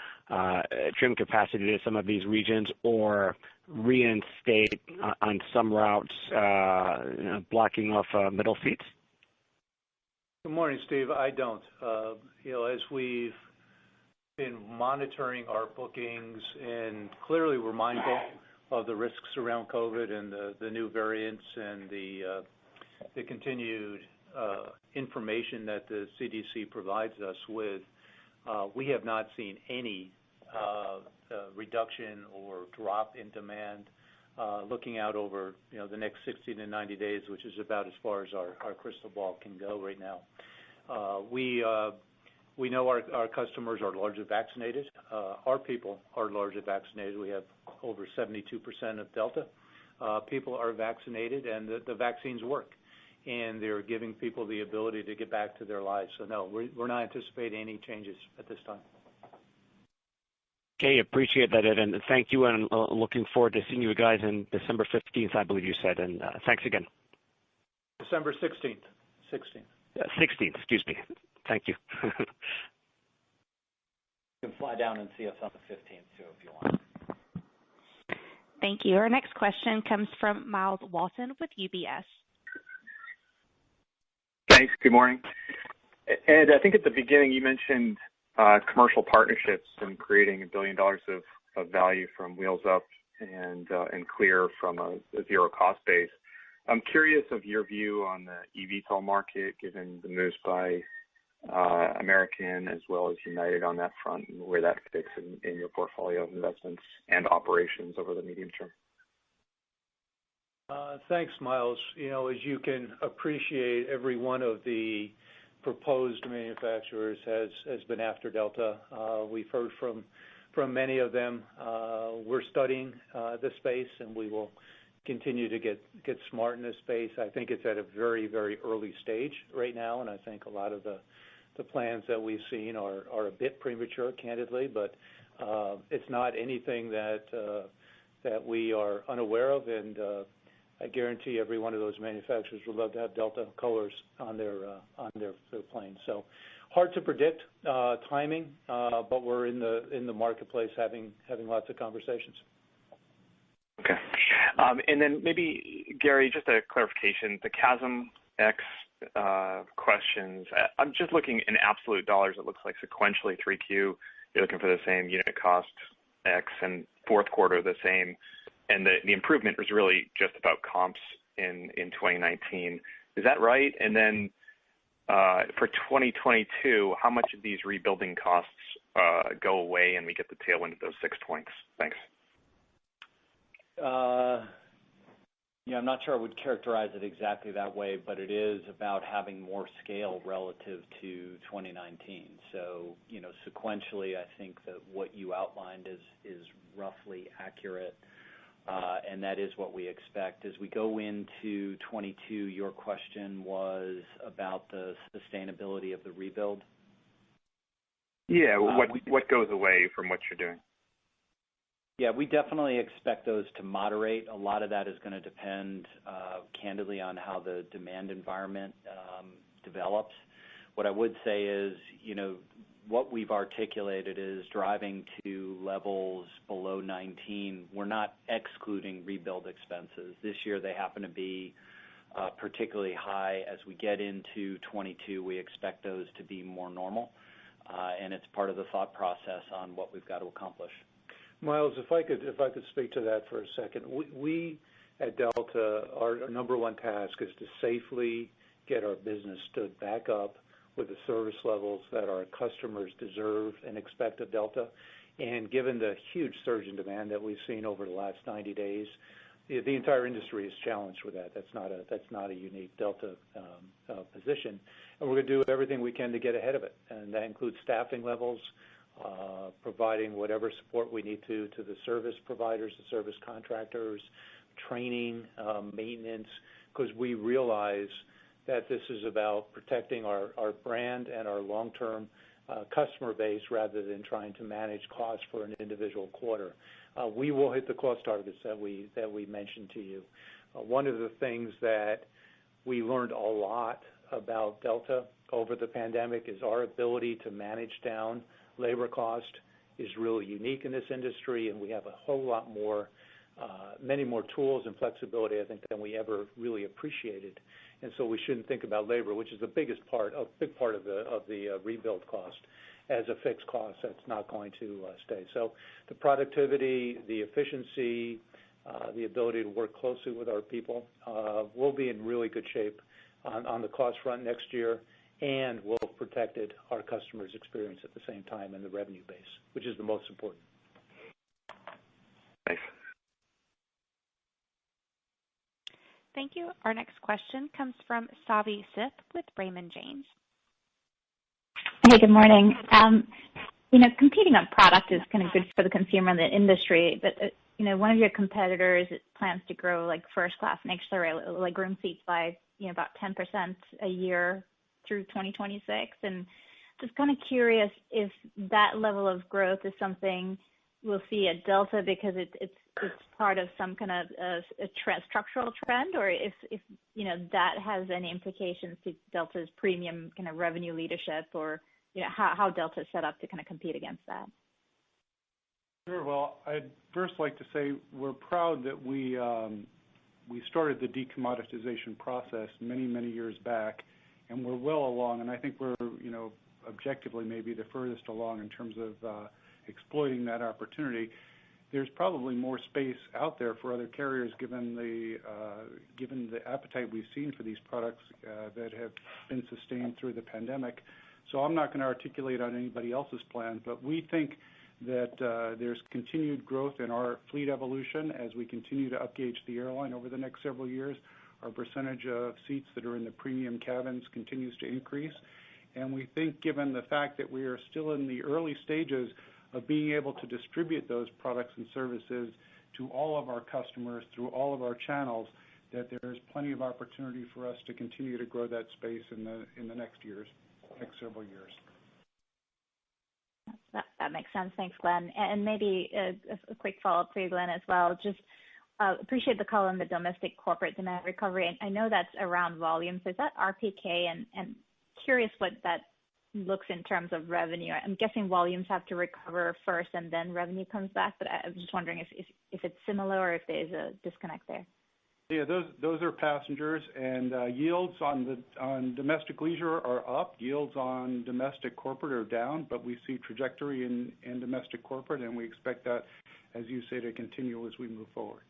[SPEAKER 12] trim capacity to some of these regions or reinstate on some routes, blocking off middle seats?
[SPEAKER 3] Good morning, Steve. I don't. As we've been monitoring our bookings, and clearly we're mindful of the risks around COVID and the new variants and the continued information that the CDC provides us with, we have not seen any reduction or drop in demand looking out over the next 60 to 90 days, which is about as far as our crystal ball can go right now. We know our customers are largely vaccinated. Our people are largely vaccinated. We have over 72% of Delta people are vaccinated, and the vaccines work, and they're giving people the ability to get back to their lives. So no, we're not anticipating any changes at this time.
[SPEAKER 12] Okay, appreciate that, Ed, and thank you, and looking forward to seeing you guys on December 15th, I believe you said, and thanks again.
[SPEAKER 3] December 16th.
[SPEAKER 12] 16th, excuse me. Thank you.
[SPEAKER 6] You can fly down and see us on the 15th, too, if you want.
[SPEAKER 1] Thank you. Our next question comes from Miles Walton with UBS.
[SPEAKER 13] Thanks. Good morning. Ed, I think at the beginning you mentioned commercial partnerships and creating $1 billion of value from Wheels Up and Clear from a zero cost base. I'm curious of your view on the eVTOL market, given the moves by American as well as United on that front, and where that fits in your portfolio of investments and operations over the medium term.
[SPEAKER 3] Thanks, Miles. As you can appreciate, every one of the proposed manufacturers has been after Delta. We've heard from many of them. We're studying the space, and we will continue to get smart in this space. I think it's at a very, very early stage right now, and I think a lot of the plans that we've seen are a bit premature, candidly, but it's not anything that we are unaware of, and I guarantee every one of those manufacturers would love to have Delta colors on their planes. So hard to predict timing, but we're in the marketplace having lots of conversations.
[SPEAKER 13] Okay. And then maybe, Gary, just a clarification. The CASM-X questions, I'm just looking in absolute dollars. It looks like sequentially 3Q, you're looking for the same unit cost X, and fourth quarter the same. And the improvement was really just about comps in 2019. Is that right? And then for 2022, how much of these rebuilding costs go away and we get the tailwind of those 6 points? Thanks.
[SPEAKER 6] Yeah, I'm not sure I would characterize it exactly that way, but it is about having more scale relative to 2019. So, sequentially, I think that what you outlined is roughly accurate, and that is what we expect. As we go into 22, your question was about the sustainability of the rebuild?
[SPEAKER 13] Yeah, what goes away from what you're doing?
[SPEAKER 6] Yeah, we definitely expect those to moderate. A lot of that is going to depend, candidly, on how the demand environment develops. What I would say is, what we've articulated is driving to levels below 19. We're not excluding rebuild expenses. This year they happen to be particularly high. As we get into 22, we expect those to be more normal, and it's part of the thought process on what we've got to accomplish.
[SPEAKER 3] Miles, if I could speak to that for a second. We at Delta, our number one task is to safely get our business stood back up with the service levels that our customers deserve and expect of Delta. And given the huge surge in demand that we've seen over the last 90 days, the entire industry is challenged with that. That's not a unique Delta position. And we're going to do everything we can to get ahead of it. And that includes staffing levels, providing whatever support we need to the service providers, the service contractors, training, maintenance, because we realize that this is about protecting our brand and our long-term customer base rather than trying to manage costs for an individual quarter. We will hit the cost targets that we mentioned to you. One of the things that we learned a lot about Delta over the pandemic is our ability to manage down labor cost is really unique in this industry, and we have a whole lot more, many more tools and flexibility, I think, than we ever really appreciated. And so we shouldn't think about labor, which is a big part of the rebuild cost, as a fixed cost that's not going to stay. So the productivity, the efficiency, the ability to work closely with our people, we'll be in really good shape on the cost front next year, and we'll have protected our customers' experience at the same time in the revenue base, which is the most important.
[SPEAKER 13] Thanks.
[SPEAKER 1] Thank you. Our next question comes from Savi Syth with Raymond James.
[SPEAKER 14] Hey, good morning. Competing on product is kind of good for the consumer and the industry, but one of your competitors plans to grow like first class next year, like room seats by about 10% a year through 2026, and just kind of curious if that level of growth is something we'll see at Delta because it's part of some kind of a structural trend, or if that has any implications to Delta's premium kind of revenue leadership, or how Delta is set up to kind of compete against that.
[SPEAKER 4] Sure. Well, I'd first like to say we're proud that we started the decommoditization process many years back, and we're well along, and I think we're objectively maybe the furthest along in terms of exploiting that opportunity. There's probably more space out there for other carriers given the appetite we've seen for these products that have been sustained through the pandemic. So I'm not going to articulate on anybody else's plans, but we think that there's continued growth in our fleet evolution as we continue to upgauge the airline over the next several years. Our percentage of seats that are in the premium cabins continues to increase. And we think, given the fact that we are still in the early stages of being able to distribute those products and services to all of our customers through all of our channels, that there is plenty of opportunity for us to continue to grow that space in the next several years.
[SPEAKER 14] That makes sense. Thanks, Glenn. And maybe a quick follow-up for you, Glenn, as well. Just appreciate the call on the domestic corporate demand recovery. And I know that's around volume. So is that RPK? And curious what that looks in terms of revenue. I'm guessing volumes have to recover first and then revenue comes back, but I'm just wondering if it's similar or if there's a disconnect there.
[SPEAKER 4] Yeah, those are passengers, and yields on domestic leisure are up. Yields on domestic corporate are down, but we see trajectory in domestic corporate, and we expect that, as you say, to continue as we move forward.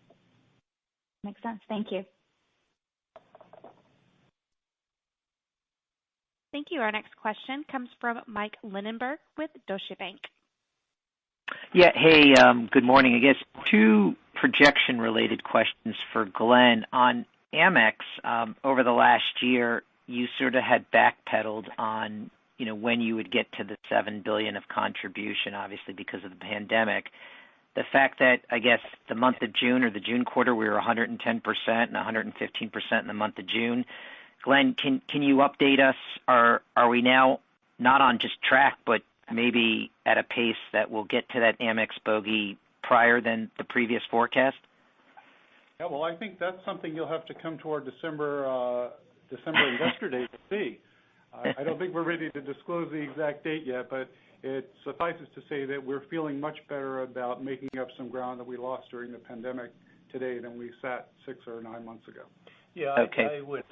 [SPEAKER 14] Makes sense. Thank you.
[SPEAKER 1] Thank you. Our next question comes from Mike Linenberg with Deutsche Bank.
[SPEAKER 15] Yeah. Hey, good morning. I guess two projection-related questions for Glenn. On Amex, over the last year, you sort of had backpedaled on, when you would get to the $7 billion of contribution, obviously because of the pandemic. The fact that, I guess, the month of June or the June quarter, we were 110% and 115% in the month of June. Glenn, can you update us? Are we now not on just track, but maybe at a pace that will get to that Amex bogey prior than the previous forecast?
[SPEAKER 4] Yeah, well, I think that's something you'll have to come to our December Investor Day to see. I don't think we're ready to disclose the exact date yet, but it suffices to say that we're feeling much better about making up some ground that we lost during the pandemic today than we sat 6 or 9 months ago.
[SPEAKER 3] Yeah,
[SPEAKER 15] okay.
[SPEAKER 3] I would,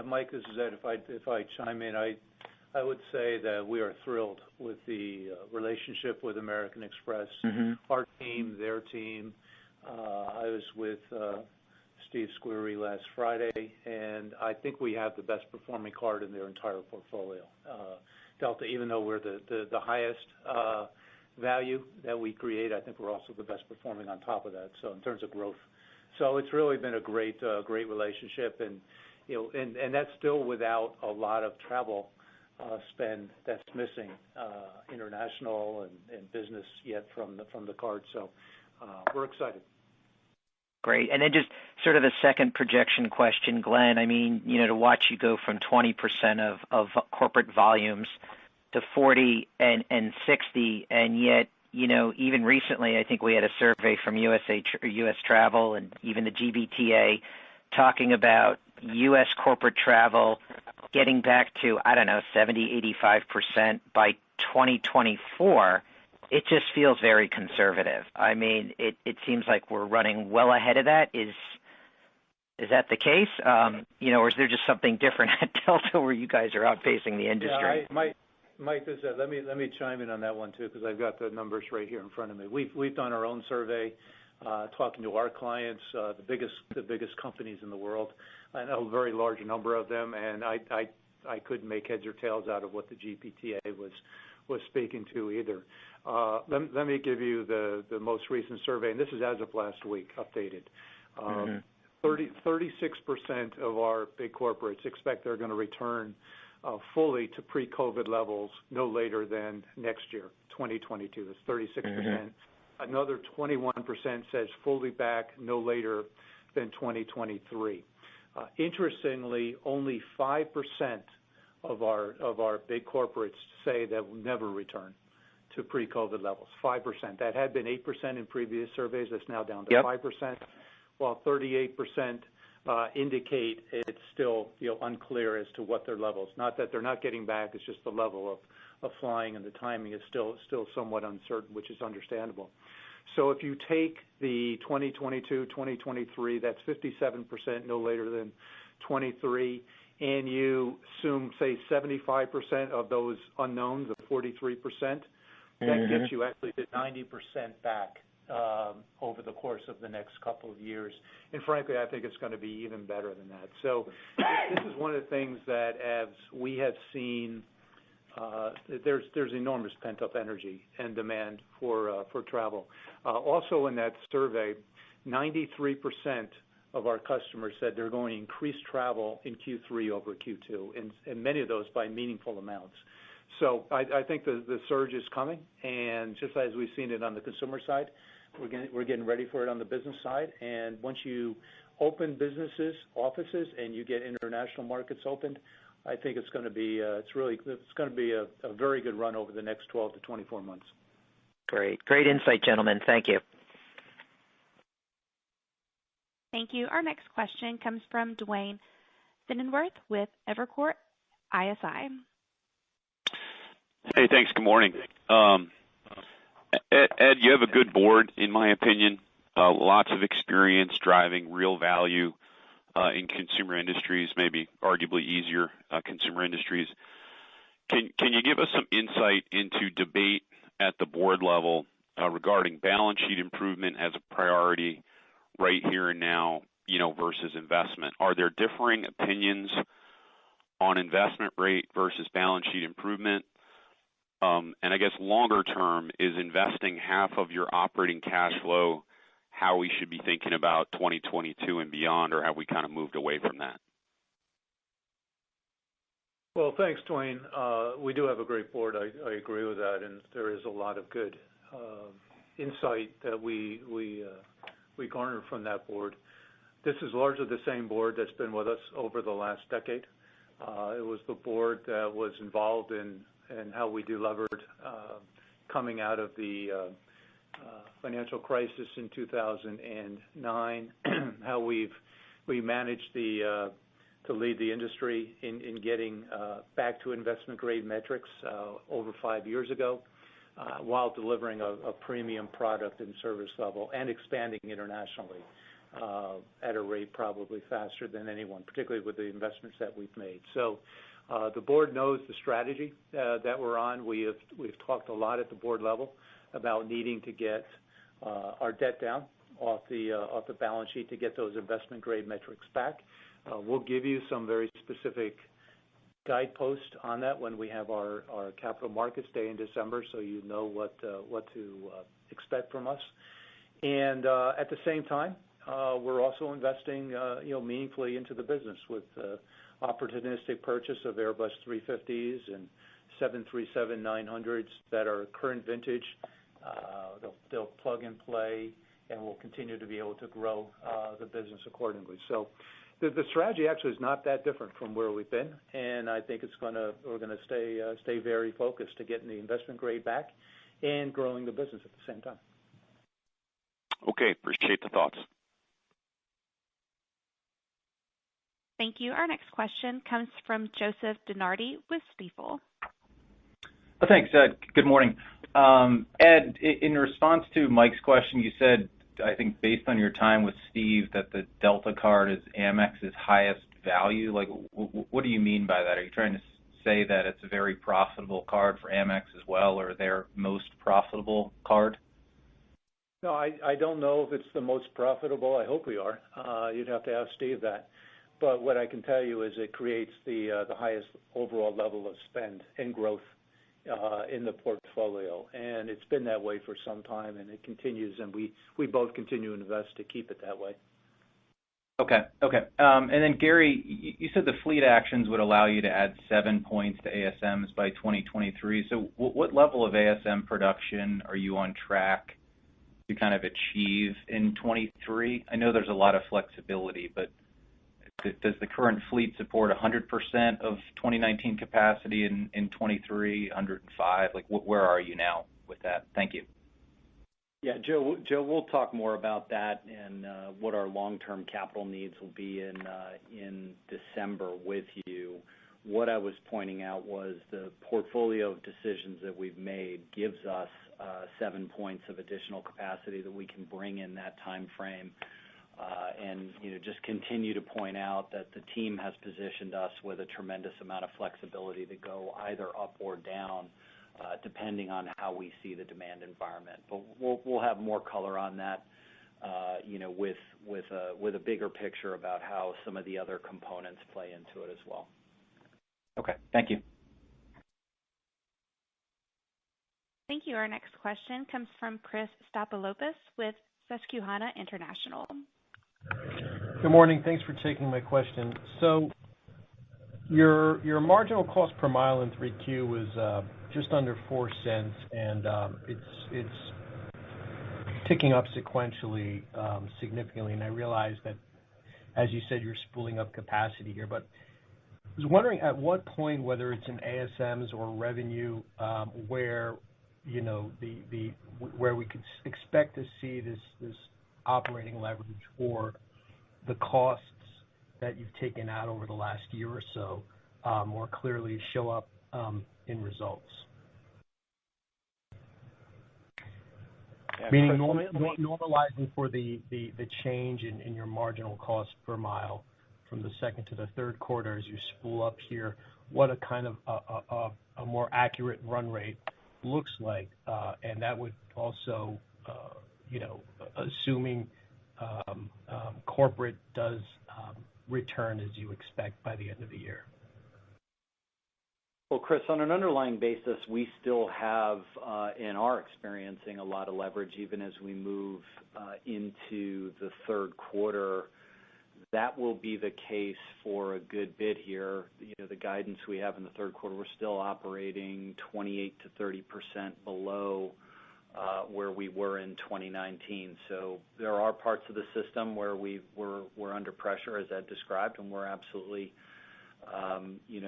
[SPEAKER 3] Mike, this is Ed. If I chime in, I would say that we are thrilled with the relationship with American Express, our team, their team. I was with Steve Squeri last Friday, and I think we have the best performing card in their entire portfolio. Delta, even though we're the highest value that we create, I think we're also the best performing on top of that. So in terms of growth, so it's really been a great relationship, and and that's still without a lot of travel spend that's missing, international and business yet from the card. So we're excited.
[SPEAKER 15] Great. And then just sort of a second projection question, Glenn. I mean, to watch you go from 20% of corporate volumes to 40 and 60, and yet, even recently, I think we had a survey from U.S. Travel and even the GBTA talking about U.S. corporate travel getting back to, 70, 85% by 2024. It just feels very conservative. I mean, it seems like we're running well ahead of that. Is that the case? Or is there just something different at Delta where you guys are outpacing the industry?
[SPEAKER 3] Yeah, Mike, this is Ed. Let me chime in on that one too, because I've got the numbers right here in front of me. We've done our own survey, talking to our clients, the biggest companies in the world. I know a very large number of them, and I couldn't make heads or tails out of what the GBTA was speaking to either. Let me give you the most recent survey, and this is as of last week, updated. 36% of our big corporates expect they're going to return fully to pre-COVID levels no later than next year, 2022. That's 36%. Another 21% says fully back no later than 2023. Interestingly, only 5% of our big corporates say that will never return to pre-COVID levels. 5%. That had been 8% in previous surveys. That's now down to 5%, while 38% indicate it's still unclear as to what their levels. Not that they're not getting back, it's just the level of flying, and the timing is still somewhat uncertain, which is understandable. So if you take the 2022, 2023, that's 57% no later than 23, and you assume, say, 75% of those unknowns, of 43%, that gets you actually to 90% back over the course of the next couple of years. And frankly, I think it's going to be even better than that. So this is one of the things that, as we have seen, there's enormous pent-up energy and demand for travel. Also in that survey, 93% of our customers said they're going to increase travel in Q3 over Q2, and many of those by meaningful amounts. So I think the surge is coming, and just as we've seen it on the consumer side, we're getting ready for it on the business side. And once you open businesses, offices, and you get international markets opened, I think it's going to be a very good run over the next 12 to 24 months.
[SPEAKER 15] Great insight, gentlemen. Thank you.
[SPEAKER 1] Thank you. Our next question comes from Duane Pfennigwerth with Evercore ISI.
[SPEAKER 16] Hey, thanks. Good morning. Ed, you have a good board, in my opinion. Lots of experience driving real value in consumer industries, maybe arguably easier consumer industries. Can you give us some insight into debate at the board level regarding balance sheet improvement as a priority right here and now, versus investment? Are there differing opinions on investment rate versus balance sheet improvement? And I guess longer term, is investing half of your operating cash flow how we should be thinking about 2022 and beyond, or have we kind of moved away from that?
[SPEAKER 3] Well, thanks, Dwayne. We do have a great board. I agree with that, and there is a lot of good insight that we garner from that board. This is largely the same board that's been with us over the last decade. It was the board that was involved in how we delevered coming out of the financial crisis in 2009, how we managed to lead the industry in getting back to investment grade metrics over 5 years ago, while delivering a premium product and service level and expanding internationally at a rate probably faster than anyone, particularly with the investments that we've made. So the board knows the strategy that we're on. We've talked a lot at the board level about needing to get our debt down off the balance sheet to get those investment grade metrics back. We'll give you some very specific guideposts on that when we have our Capital Markets Day in December, so you know what to expect from us. And at the same time, we're also investing meaningfully into the business with opportunistic purchase of Airbus 350s and 737-900s that are current vintage. They'll plug and play, and we'll continue to be able to grow the business accordingly. So the strategy actually is not that different from where we've been, and I think we're gonna stay very focused to getting the investment grade back and growing the business at the same time.
[SPEAKER 16] Okay, appreciate the thoughts.
[SPEAKER 1] Thank you. Our next question comes from Joseph DeNardi with Stifel.
[SPEAKER 17] Thanks, Ed. Good morning. Ed, in response to Mike's question, you said, I think based on your time with Steve, that the Delta card is Amex's highest value. Like, what do you mean by that? Are you trying to say that it's a very profitable card for Amex as well, or their most profitable card?
[SPEAKER 3] No, I don't know if it's the most profitable. I hope we are. You'd have to ask Steve that. But what I can tell you is it creates the highest overall level of spend and growth in the portfolio, and it's been that way for some time, and it continues, and we both continue to invest to keep it that way.
[SPEAKER 17] Okay. And then Gary, you said the fleet actions would allow you to add 7 points to ASMs by 2023. So what level of ASM production are you on track to kind of achieve in 23? I know there's a lot of flexibility, but does the current fleet support 100% of 2019 capacity in 23, 105? Like, where are you now with that? Thank you.
[SPEAKER 6] Yeah, Joe, we'll talk more about that and what our long-term capital needs will be in December with you. What I was pointing out was the portfolio of decisions that we've made gives us 7 points of additional capacity that we can bring in that time frame. And just continue to point out that the team has positioned us with a tremendous amount of flexibility to go either up or down, depending on how we see the demand environment. But we'll have more color on that, with a bigger picture about how some of the other components play into it as well.
[SPEAKER 17] Okay, thank you.
[SPEAKER 1] Thank you. Our next question comes from Chris Stathoulopoulos with Susquehanna International.
[SPEAKER 18] Good morning. Thanks for taking my question. So your marginal cost per mile in 3Q was just under 4 cents, and it's ticking up sequentially significantly. And I realize that, as you said, you're spooling up capacity here, but I was wondering at what point, whether it's in ASMs or revenue, where where we could expect to see this operating leverage or the costs that you've taken out over the last year or so more clearly show up in results.
[SPEAKER 6] Yeah,
[SPEAKER 18] meaning normalizing for the change in your marginal cost per mile from the second to the third quarter as you spool up here, what a kind of a more accurate run rate looks like, and that would also assuming corporate does return as you expect by the end of the year.
[SPEAKER 6] Well, Chris, on an underlying basis, we still have and are experiencing a lot of leverage even as we move into the third quarter. That will be the case for a good bit here. The guidance we have in the third quarter, we're still operating 28 to 30% below where we were in 2019. So there are parts of the system where we're under pressure, as Ed described, and we're absolutely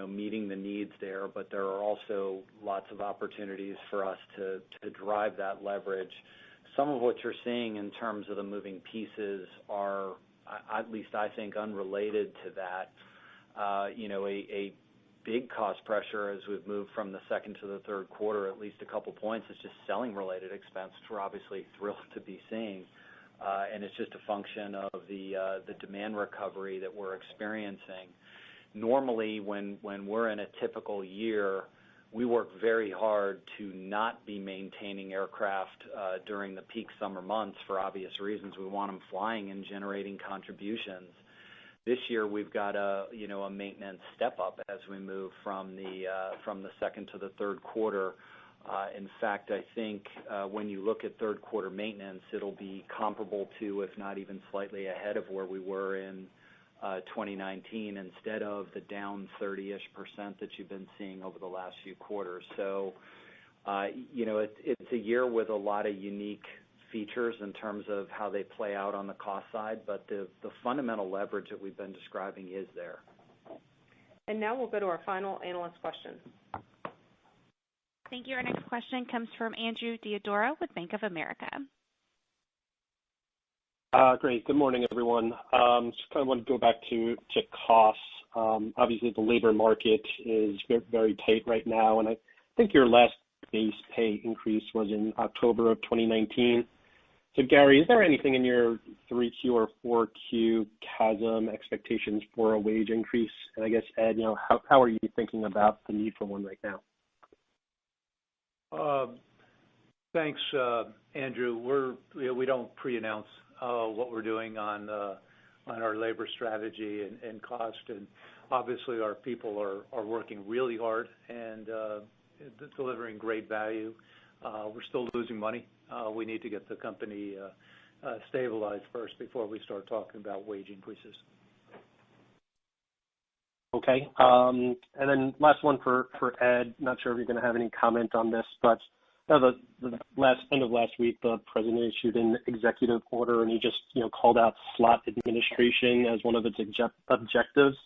[SPEAKER 6] meeting the needs there. But there are also lots of opportunities for us to drive that leverage. Some of what you're seeing in terms of the moving pieces are, at least I think, unrelated to that. A big cost pressure as we've moved from the second to the third quarter, at least a couple points, is just selling related expense, which we're obviously thrilled to be seeing. And it's just a function of the demand recovery that we're experiencing. Normally, when we're in a typical year, we work very hard to not be maintaining aircraft during the peak summer months for obvious reasons. We want them flying and generating contributions. This year, we've got a maintenance step up as we move from the second to the third quarter. In fact, I think when you look at third quarter maintenance, it'll be comparable to, if not even slightly ahead of where we were in 2019, instead of the down 30-ish% that you've been seeing over the last few quarters. So, it's a year with a lot of unique features in terms of how they play out on the cost side, but the fundamental leverage that we've been describing is there.
[SPEAKER 2] And now we'll go to our final analyst question.
[SPEAKER 1] Thank you. Our next question comes from Andrew Diodoro with Bank of America.
[SPEAKER 19] Great. Good morning, everyone. Just kind of want to go back to costs. Obviously, the labor market is very tight right now, and I think your last base pay increase was in October of 2019. So, Gary, is there anything in your 3Q or 4Q CASM expectations for a wage increase? And I guess, Ed, how are you thinking about the need for one right now?
[SPEAKER 3] Thanks, Andrew. We don't pre-announce what we're doing on our labor strategy and cost, and obviously our people are working really hard and delivering great value. We're still losing money. We need to get the company stabilized first before we start talking about wage increases.
[SPEAKER 19] Okay. And then last one for Ed. Not sure if you're going to have any comment on this, but the end of last week, the president issued an executive order, and he just called out slot administration as one of its objectives.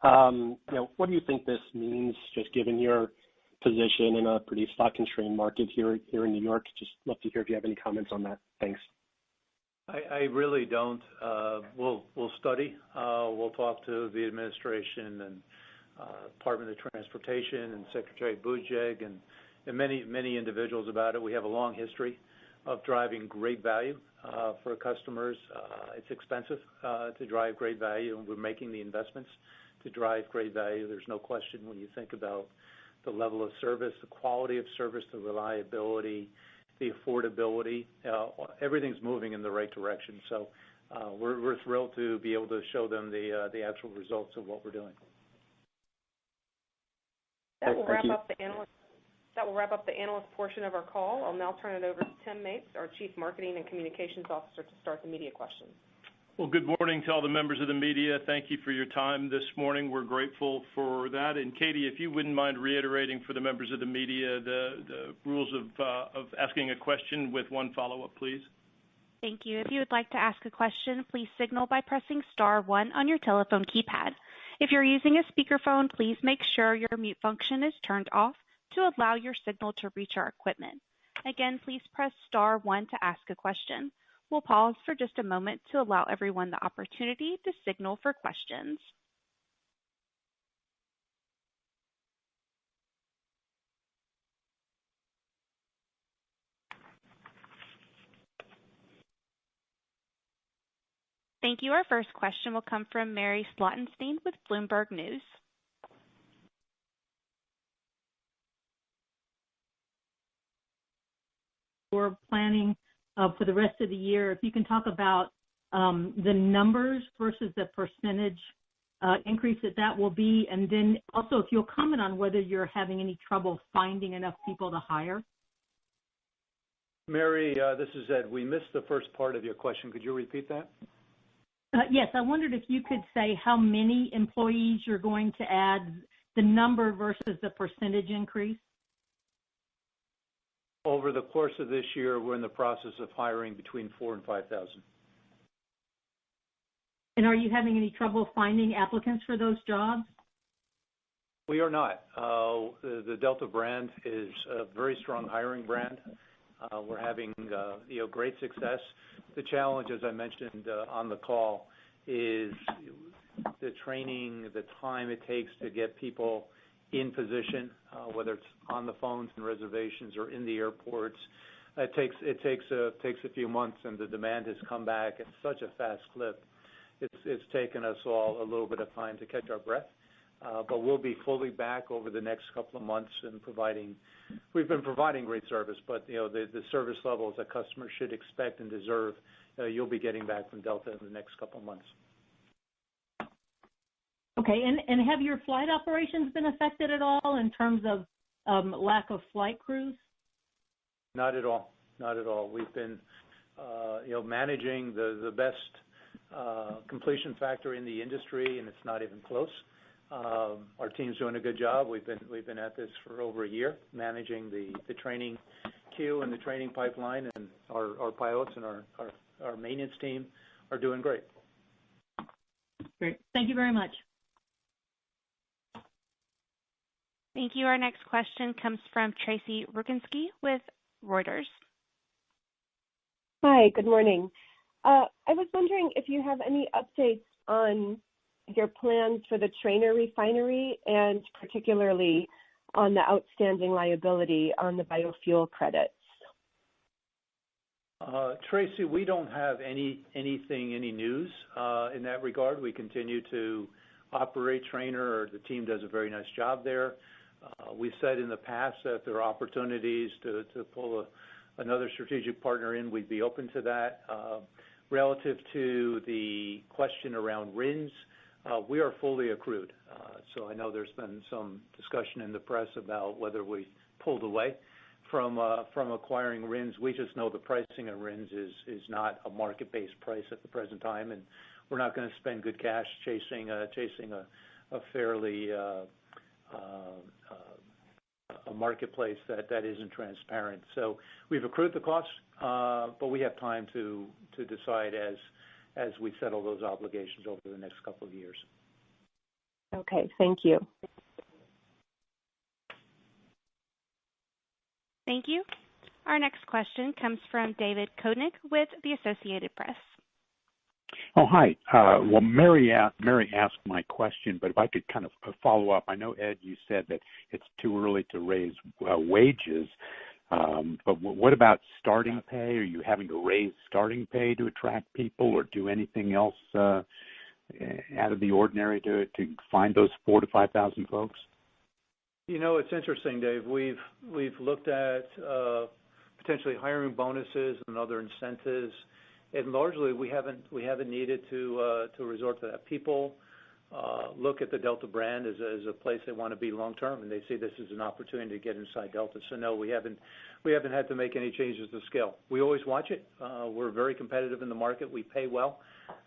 [SPEAKER 19] What do you think this means, just given your position in a pretty slot-constrained market here in New York? Just love to hear if you have any comments on that. Thanks.
[SPEAKER 3] I really don't. We'll study. We'll talk to the administration and Department of Transportation and Secretary Buttigieg and many individuals about it. We have a long history of driving great value for customers. It's expensive to drive great value, and we're making the investments to drive great value. There's no question when you think about the level of service, the quality of service, the reliability, the affordability. Everything's moving in the right direction. So we're thrilled to be able to show them the actual results of what we're doing.
[SPEAKER 2] That will wrap up the analyst portion of our call. I'll now turn it over to Tim Mapes, our Chief Marketing and Communications Officer, to start the media questions.
[SPEAKER 20] Well, good morning to all the members of the media. Thank you for your time this morning. We're grateful for that. And Katie, if you wouldn't mind reiterating for the members of the media the rules of asking a question with one follow-up, please.
[SPEAKER 1] Thank you. If you would like to ask a question, please signal by pressing *1 on your telephone keypad. If you're using a speakerphone, please make sure your mute function is turned off to allow your signal to reach our equipment. Again, please press *1 to ask a question. We'll pause for just a moment to allow everyone the opportunity to signal for questions. Thank you. Our first question will come from Mary Slottenstein with Bloomberg News.
[SPEAKER 21] We're planning for the rest of the year. If you can talk about the numbers versus the percentage increase that will be? And then also, if you'll comment on whether you're having any trouble finding enough people to hire.
[SPEAKER 3] Mary, this is Ed. We missed the first part of your question. Could you repeat that?
[SPEAKER 21] Yes, I wondered if you could say how many employees you're going to add, the number versus the percentage increase.
[SPEAKER 3] Over the course of this year, we're in the process of hiring between 4,000 and 5,000.
[SPEAKER 21] And are you having any trouble finding applicants for those jobs?
[SPEAKER 3] We are not. The Delta brand is a very strong hiring brand. We're having great success. The challenge, as I mentioned on the call, is the training, the time it takes to get people in position, whether it's on the phones and reservations or in the airports. It takes a few months, and the demand has come back at such a fast clip. It's taken us all a little bit of time to catch our breath, but we'll be fully back over the next couple of months and we've been providing great service, but the service levels that customers should expect and deserve, you'll be getting back from Delta in the next couple of months.
[SPEAKER 21] Okay, and have your flight operations been affected at all in terms of lack of flight crews?
[SPEAKER 3] Not at all. Not at all. We've been managing the best completion factor in the industry, and it's not even close. Our team's doing a good job. We've been at this for over a year, managing the training queue and the training pipeline, and our pilots and our maintenance team are doing great.
[SPEAKER 21] Great. Thank you very much.
[SPEAKER 1] Thank you. Our next question comes from Tracy Rucinski with Reuters.
[SPEAKER 5] Hi, good morning. I was wondering if you have any updates on your plans for the Trainer refinery and particularly on the outstanding liability on the biofuel credits.
[SPEAKER 3] Tracy, we don't have any news in that regard. We continue to operate Trainer. The team does a very nice job there. We said in the past that there are opportunities to pull another strategic partner in. We'd be open to that. Relative to the question around RINs, we are fully accrued. So I know there's been some discussion in the press about whether we pulled away from acquiring RINs. We just know the pricing of RINs is not a market-based price at the present time, and we're not going to spend good cash chasing a fairly a marketplace that isn't transparent. So we've accrued the costs, but we have time to decide as we settle those obligations over the next couple of years.
[SPEAKER 5] Okay, thank you.
[SPEAKER 1] Thank you. Our next question comes from David Koenig with the Associated Press.
[SPEAKER 22] Oh, hi. Well, Mary asked my question, but if I could kind of follow up. I know, Ed, you said that it's too early to raise wages, but what about starting pay? Are you having to raise starting pay to attract people or do anything else out of the ordinary to find those 4,000 to 5,000 folks?
[SPEAKER 3] It's interesting, Dave. We've looked at potentially hiring bonuses and other incentives, and largely we haven't needed to resort to that. People look at the Delta brand as a place they want to be long term, and they see this as an opportunity to get inside Delta. So no, we haven't had to make any changes to scale. We always watch it. We're very competitive in the market. We pay well.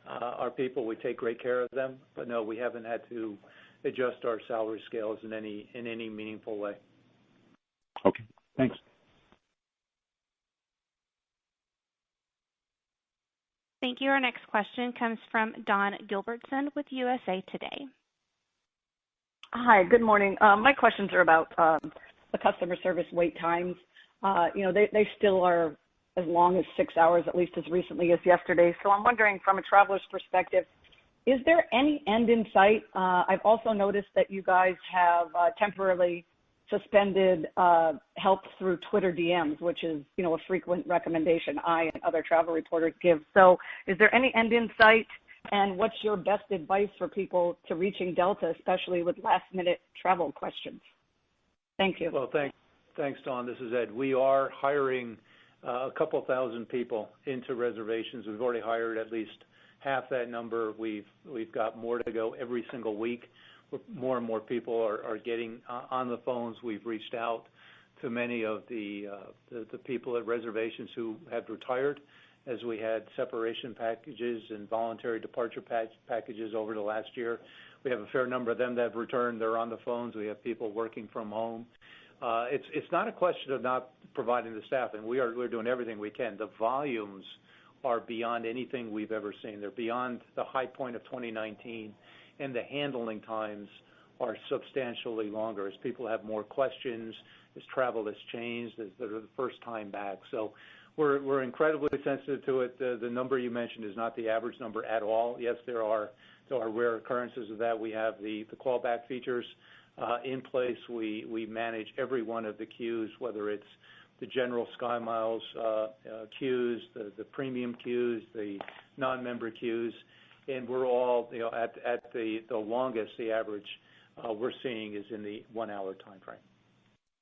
[SPEAKER 3] Our people, we take great care of them. But no, we haven't had to adjust our salary scales in any meaningful way.
[SPEAKER 22] Okay, thanks.
[SPEAKER 1] Thank you. Our next question comes from Dawn Gilbertson with USA Today.
[SPEAKER 23] Hi, good morning. My questions are about the customer service wait times. They still are as long as 6 hours, at least as recently as yesterday. So I'm wondering, from a traveler's perspective, is there any end in sight? I've also noticed that you guys have temporarily suspended help through Twitter DMs, which is, a frequent recommendation I and other travel reporters give. So is there any end in sight? And what's your best advice for people to reaching Delta, especially with last-minute travel questions? Thank you.
[SPEAKER 3] Well, thanks, Dawn. This is Ed. We are hiring a couple thousand people into reservations. We've already hired at least half that number. We've got more to go every single week. More and more people are getting on the phones. We've reached out to many of the people at reservations who have retired, as we had separation packages and voluntary departure packages over the last year. We have a fair number of them that have returned. They're on the phones. We have people working from home. It's not a question of not providing the staffing. We're doing everything we can. The volumes are beyond anything we've ever seen. They're beyond the high point of 2019, and the handling times are substantially longer as people have more questions, as travel has changed, as they're the first time back. So we're incredibly sensitive to it. The number you mentioned is not the average number at all. Yes, there are rare occurrences of that. We have the callback features in place. We manage every one of the queues, whether it's the general SkyMiles queues, the premium queues, the non-member queues, and we're all, at the longest, the average we're seeing is in the 1 hour time frame.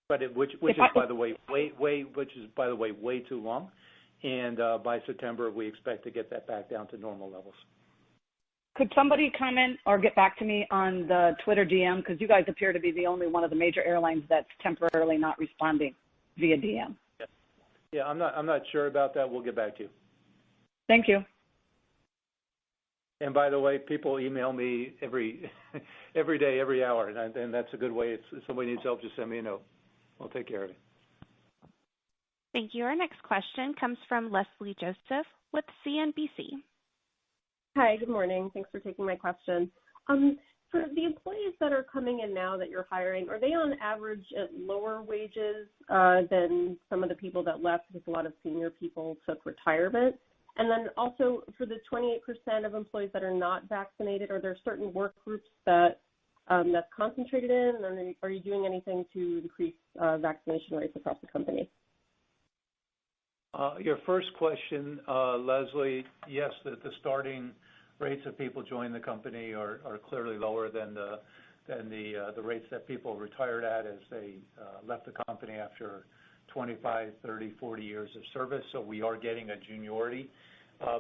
[SPEAKER 3] But which is by the way way too long, and by September we expect to get that back down to normal levels.
[SPEAKER 23] Could somebody comment or get back to me on the Twitter DM, because you guys appear to be the only one of the major airlines that's temporarily not responding via DM.
[SPEAKER 3] Yeah, I'm not sure about that. We'll get back to you.
[SPEAKER 23] Thank you.
[SPEAKER 3] And by the way, people email me every day, every hour, and that's a good way. If somebody needs help, just send me a note. I'll take care of it.
[SPEAKER 1] Thank you. Our next question comes from Leslie Joseph with CNBC.
[SPEAKER 5] Hi, good morning. Thanks for taking my question. For the employees that are coming in now that you're hiring, are they on average at lower wages than some of the people that left because a lot of senior people took retirement? And then also for the 28% of employees that are not vaccinated, are there certain work groups that that's concentrated in? And are you doing anything to increase vaccination rates across the company?
[SPEAKER 3] Your first question, Leslie, yes, the starting rates of people joining the company are clearly lower than the rates that people retired at as they left the company after 25, 30, 40 years of service. So we are getting a juniority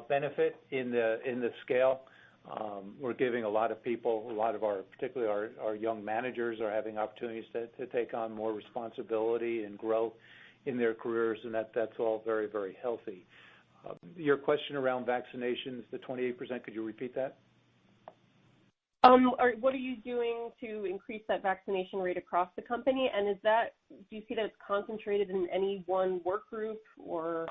[SPEAKER 3] benefit in the scale. We're giving a lot of people, particularly our young managers are having opportunities to take on more responsibility and grow in their careers, and that's all very, very healthy. Your question around vaccinations, the 28%, could you repeat that?
[SPEAKER 5] What are you doing to increase that vaccination rate across the company? And do you see that it's concentrated in any one work group or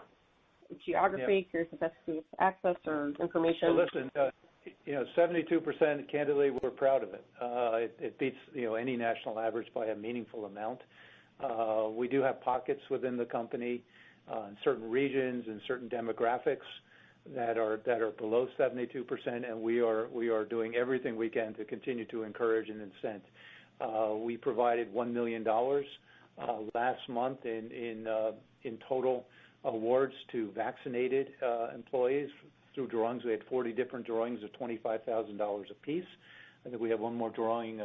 [SPEAKER 5] geography? Curious if that's to access or information.
[SPEAKER 3] Well, listen, 72%, candidly, we're proud of it. It beats any national average by a meaningful amount. We do have pockets within the company in certain regions and certain demographics that are below 72%, and we are doing everything we can to continue to encourage and incent. We provided $1 million last month in total awards to vaccinated employees through drawings. We had 40 different drawings of $25,000 apiece. I think we have one more drawing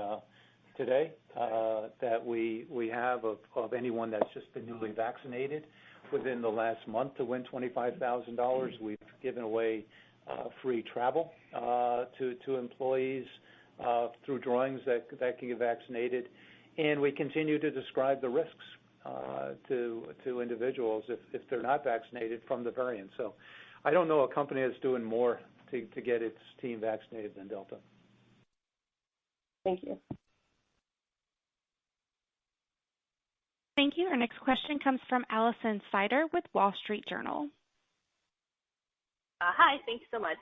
[SPEAKER 3] today that we have of anyone that's just been newly vaccinated within the last month to win $25,000. We've given away free travel to employees through drawings that can get vaccinated, and we continue to describe the risks to individuals if they're not vaccinated from the variant. So I don't know a company that's doing more to get its team vaccinated than Delta.
[SPEAKER 5] Thank you.
[SPEAKER 1] Thank you. Our next question comes from Allison Sider with Wall Street Journal.
[SPEAKER 7] Hi, thanks so much.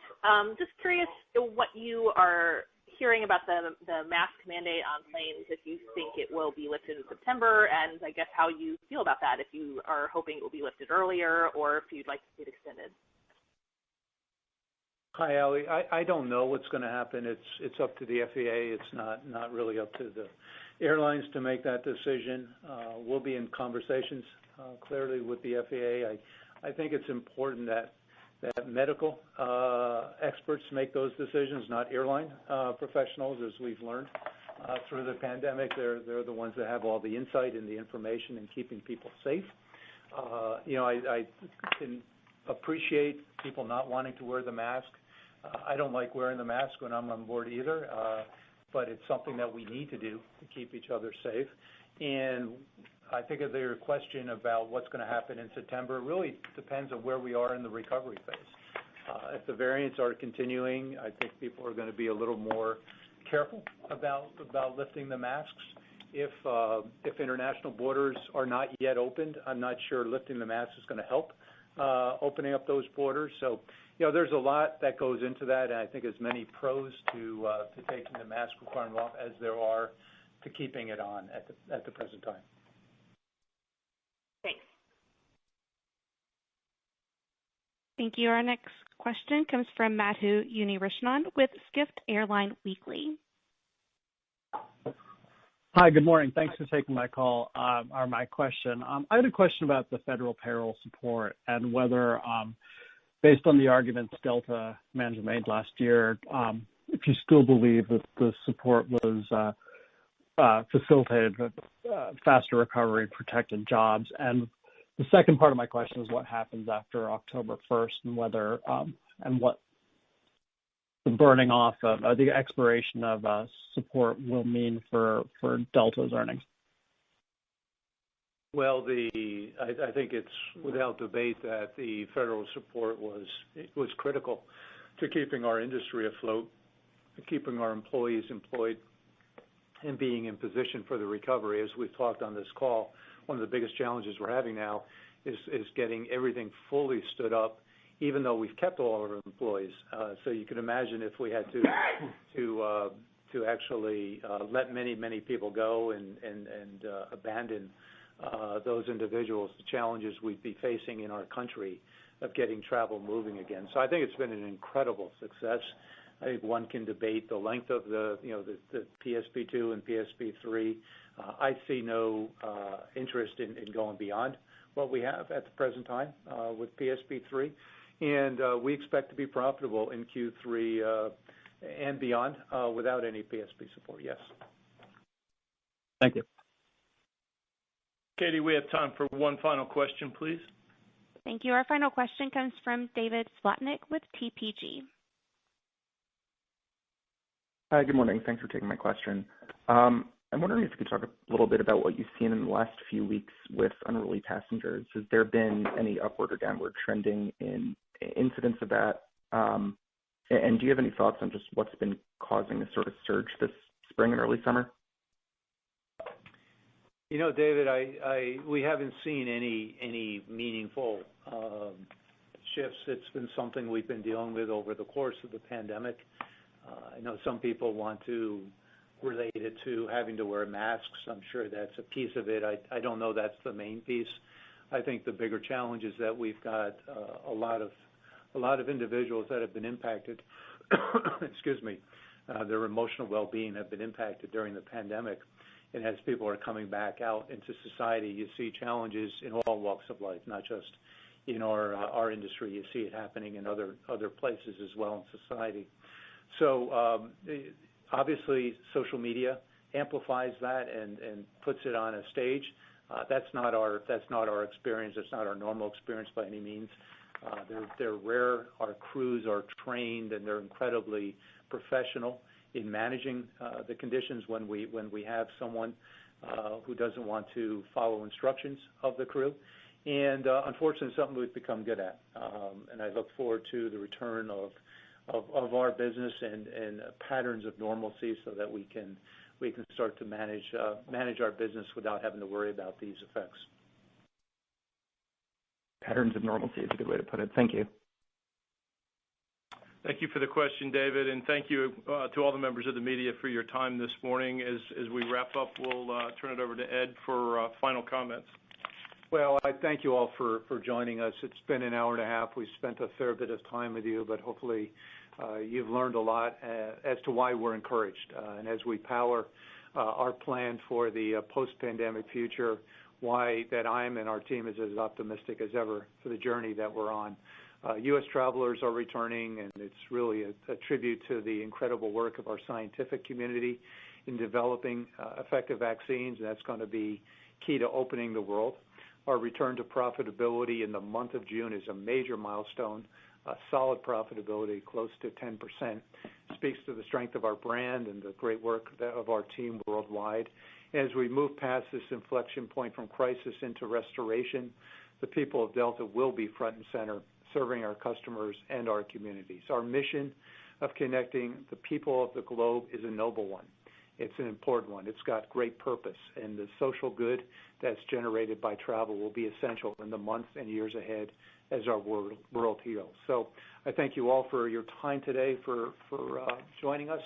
[SPEAKER 7] Just curious what you are hearing about the mask mandate on planes, if you think it will be lifted in September, and I guess how you feel about that, if you are hoping it will be lifted earlier or if you'd like to see it extended.
[SPEAKER 3] Hi, Allie. I don't know what's going to happen. It's up to the FAA. It's not really up to the airlines to make that decision. We'll be in conversations clearly with the FAA. I think it's important that medical experts make those decisions, not airline professionals, as we've learned through the pandemic. They're the ones that have all the insight and the information in keeping people safe. I can appreciate people not wanting to wear the mask I don't like wearing the mask when I'm on board either, but it's something that we need to do to keep each other safe. And I think of your question about what's going to happen in September, it really depends on where we are in the recovery phase. If the variants are continuing, I think people are going to be a little more careful about lifting the masks. If international borders are not yet opened, I'm not sure lifting the masks is going to help opening up those borders. So, there's a lot that goes into that, and I think as many pros to taking the mask requirement off as there are to keeping it on at the present time.
[SPEAKER 7] Thanks.
[SPEAKER 1] Thank you. Our next question comes from Madhu Unirishnan with Skift Airline Weekly.
[SPEAKER 8] Hi, good morning. Thanks for taking my call, or my question. I had a question about the federal payroll support and whether, based on the arguments Delta management made last year, if you still believe that the support was facilitated faster recovery and protected jobs. And the second part of my question is what happens after October 1st and whether and what the burning off of the expiration of support will mean for Delta's earnings.
[SPEAKER 3] Well, I think it's without debate that the federal support was critical to keeping our industry afloat, keeping our employees employed, and being in position for the recovery. As we've talked on this call, one of the biggest challenges we're having now is getting everything fully stood up, even though we've kept all our employees. So you can imagine if we had to actually let many people go and abandon those individuals, the challenges we'd be facing in our country of getting travel moving again. So I think it's been an incredible success. I think one can debate the length of the PSP2 and PSP3. I see no interest in going beyond what we have at the present time with PSP3, and we expect to be profitable in Q3 and beyond without any PSP support. Yes.
[SPEAKER 8] Thank you.
[SPEAKER 20] Katie, we have time for one final question, please.
[SPEAKER 1] Thank you. Our final question comes from David Slotnick with TPG.
[SPEAKER 9] Hi, good morning. Thanks for taking my question. I'm wondering if you could talk a little bit about what you've seen in the last few weeks with unruly passengers. Has there been any upward or downward trending in incidents of that? And do you have any thoughts on just what's been causing a sort of surge this spring and early summer?
[SPEAKER 3] David, we haven't seen any meaningful shifts. It's been something we've been dealing with over the course of the pandemic. I know some people want to relate it to having to wear masks. I'm sure that's a piece of it. I don't know that's the main piece. I think the bigger challenge is that we've got a lot of individuals that have been impacted. Excuse me. Their emotional well-being have been impacted during the pandemic. And as people are coming back out into society, you see challenges in all walks of life, not just in our industry. You see it happening in other places as well in society. So obviously, social media amplifies that and puts it on a stage. That's not our experience. It's not our normal experience by any means. They're rare. Our crews are trained and they're incredibly professional in managing the conditions when we have someone who doesn't want to follow instructions of the crew. And unfortunately, it's something we've become good at. And I look forward to the return of our business and patterns of normalcy so that we can start to manage our business without having to worry about these effects.
[SPEAKER 9] Patterns of normalcy is a good way to put it. Thank you.
[SPEAKER 20] Thank you for the question, David, and thank you to all the members of the media for your time this morning. As we wrap up, we'll turn it over to Ed for final comments.
[SPEAKER 3] Well, I thank you all for joining us. It's been an hour and a half. We've spent a fair bit of time with you, but hopefully you've learned a lot as to why we're encouraged. And as we power our plan for the post-pandemic future, why that I'm and our team is as optimistic as ever for the journey that we're on. U.S. travelers are returning, and it's really a tribute to the incredible work of our scientific community in developing effective vaccines, and that's going to be key to opening the world. Our return to profitability in the month of June is a major milestone solid profitability, close to 10%, speaks to the strength of our brand and the great work of our team worldwide. As we move past this inflection point from crisis into restoration, the people of Delta will be front and center, serving our customers and our communities. Our mission of connecting the people of the globe is a noble one. It's an important one. It's got great purpose, and the social good that's generated by travel will be essential in the months and years ahead as our world heals. So I thank you all for your time today, for joining us.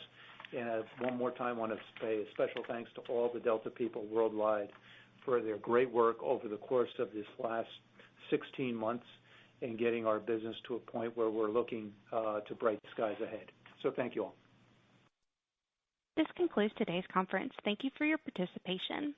[SPEAKER 3] And one more time, I want to say a special thanks to all the Delta people worldwide for their great work over the course of this last 16 months in getting our business to a point where we're looking to bright skies ahead. So thank you all.
[SPEAKER 1] This concludes today's conference. Thank you for your participation.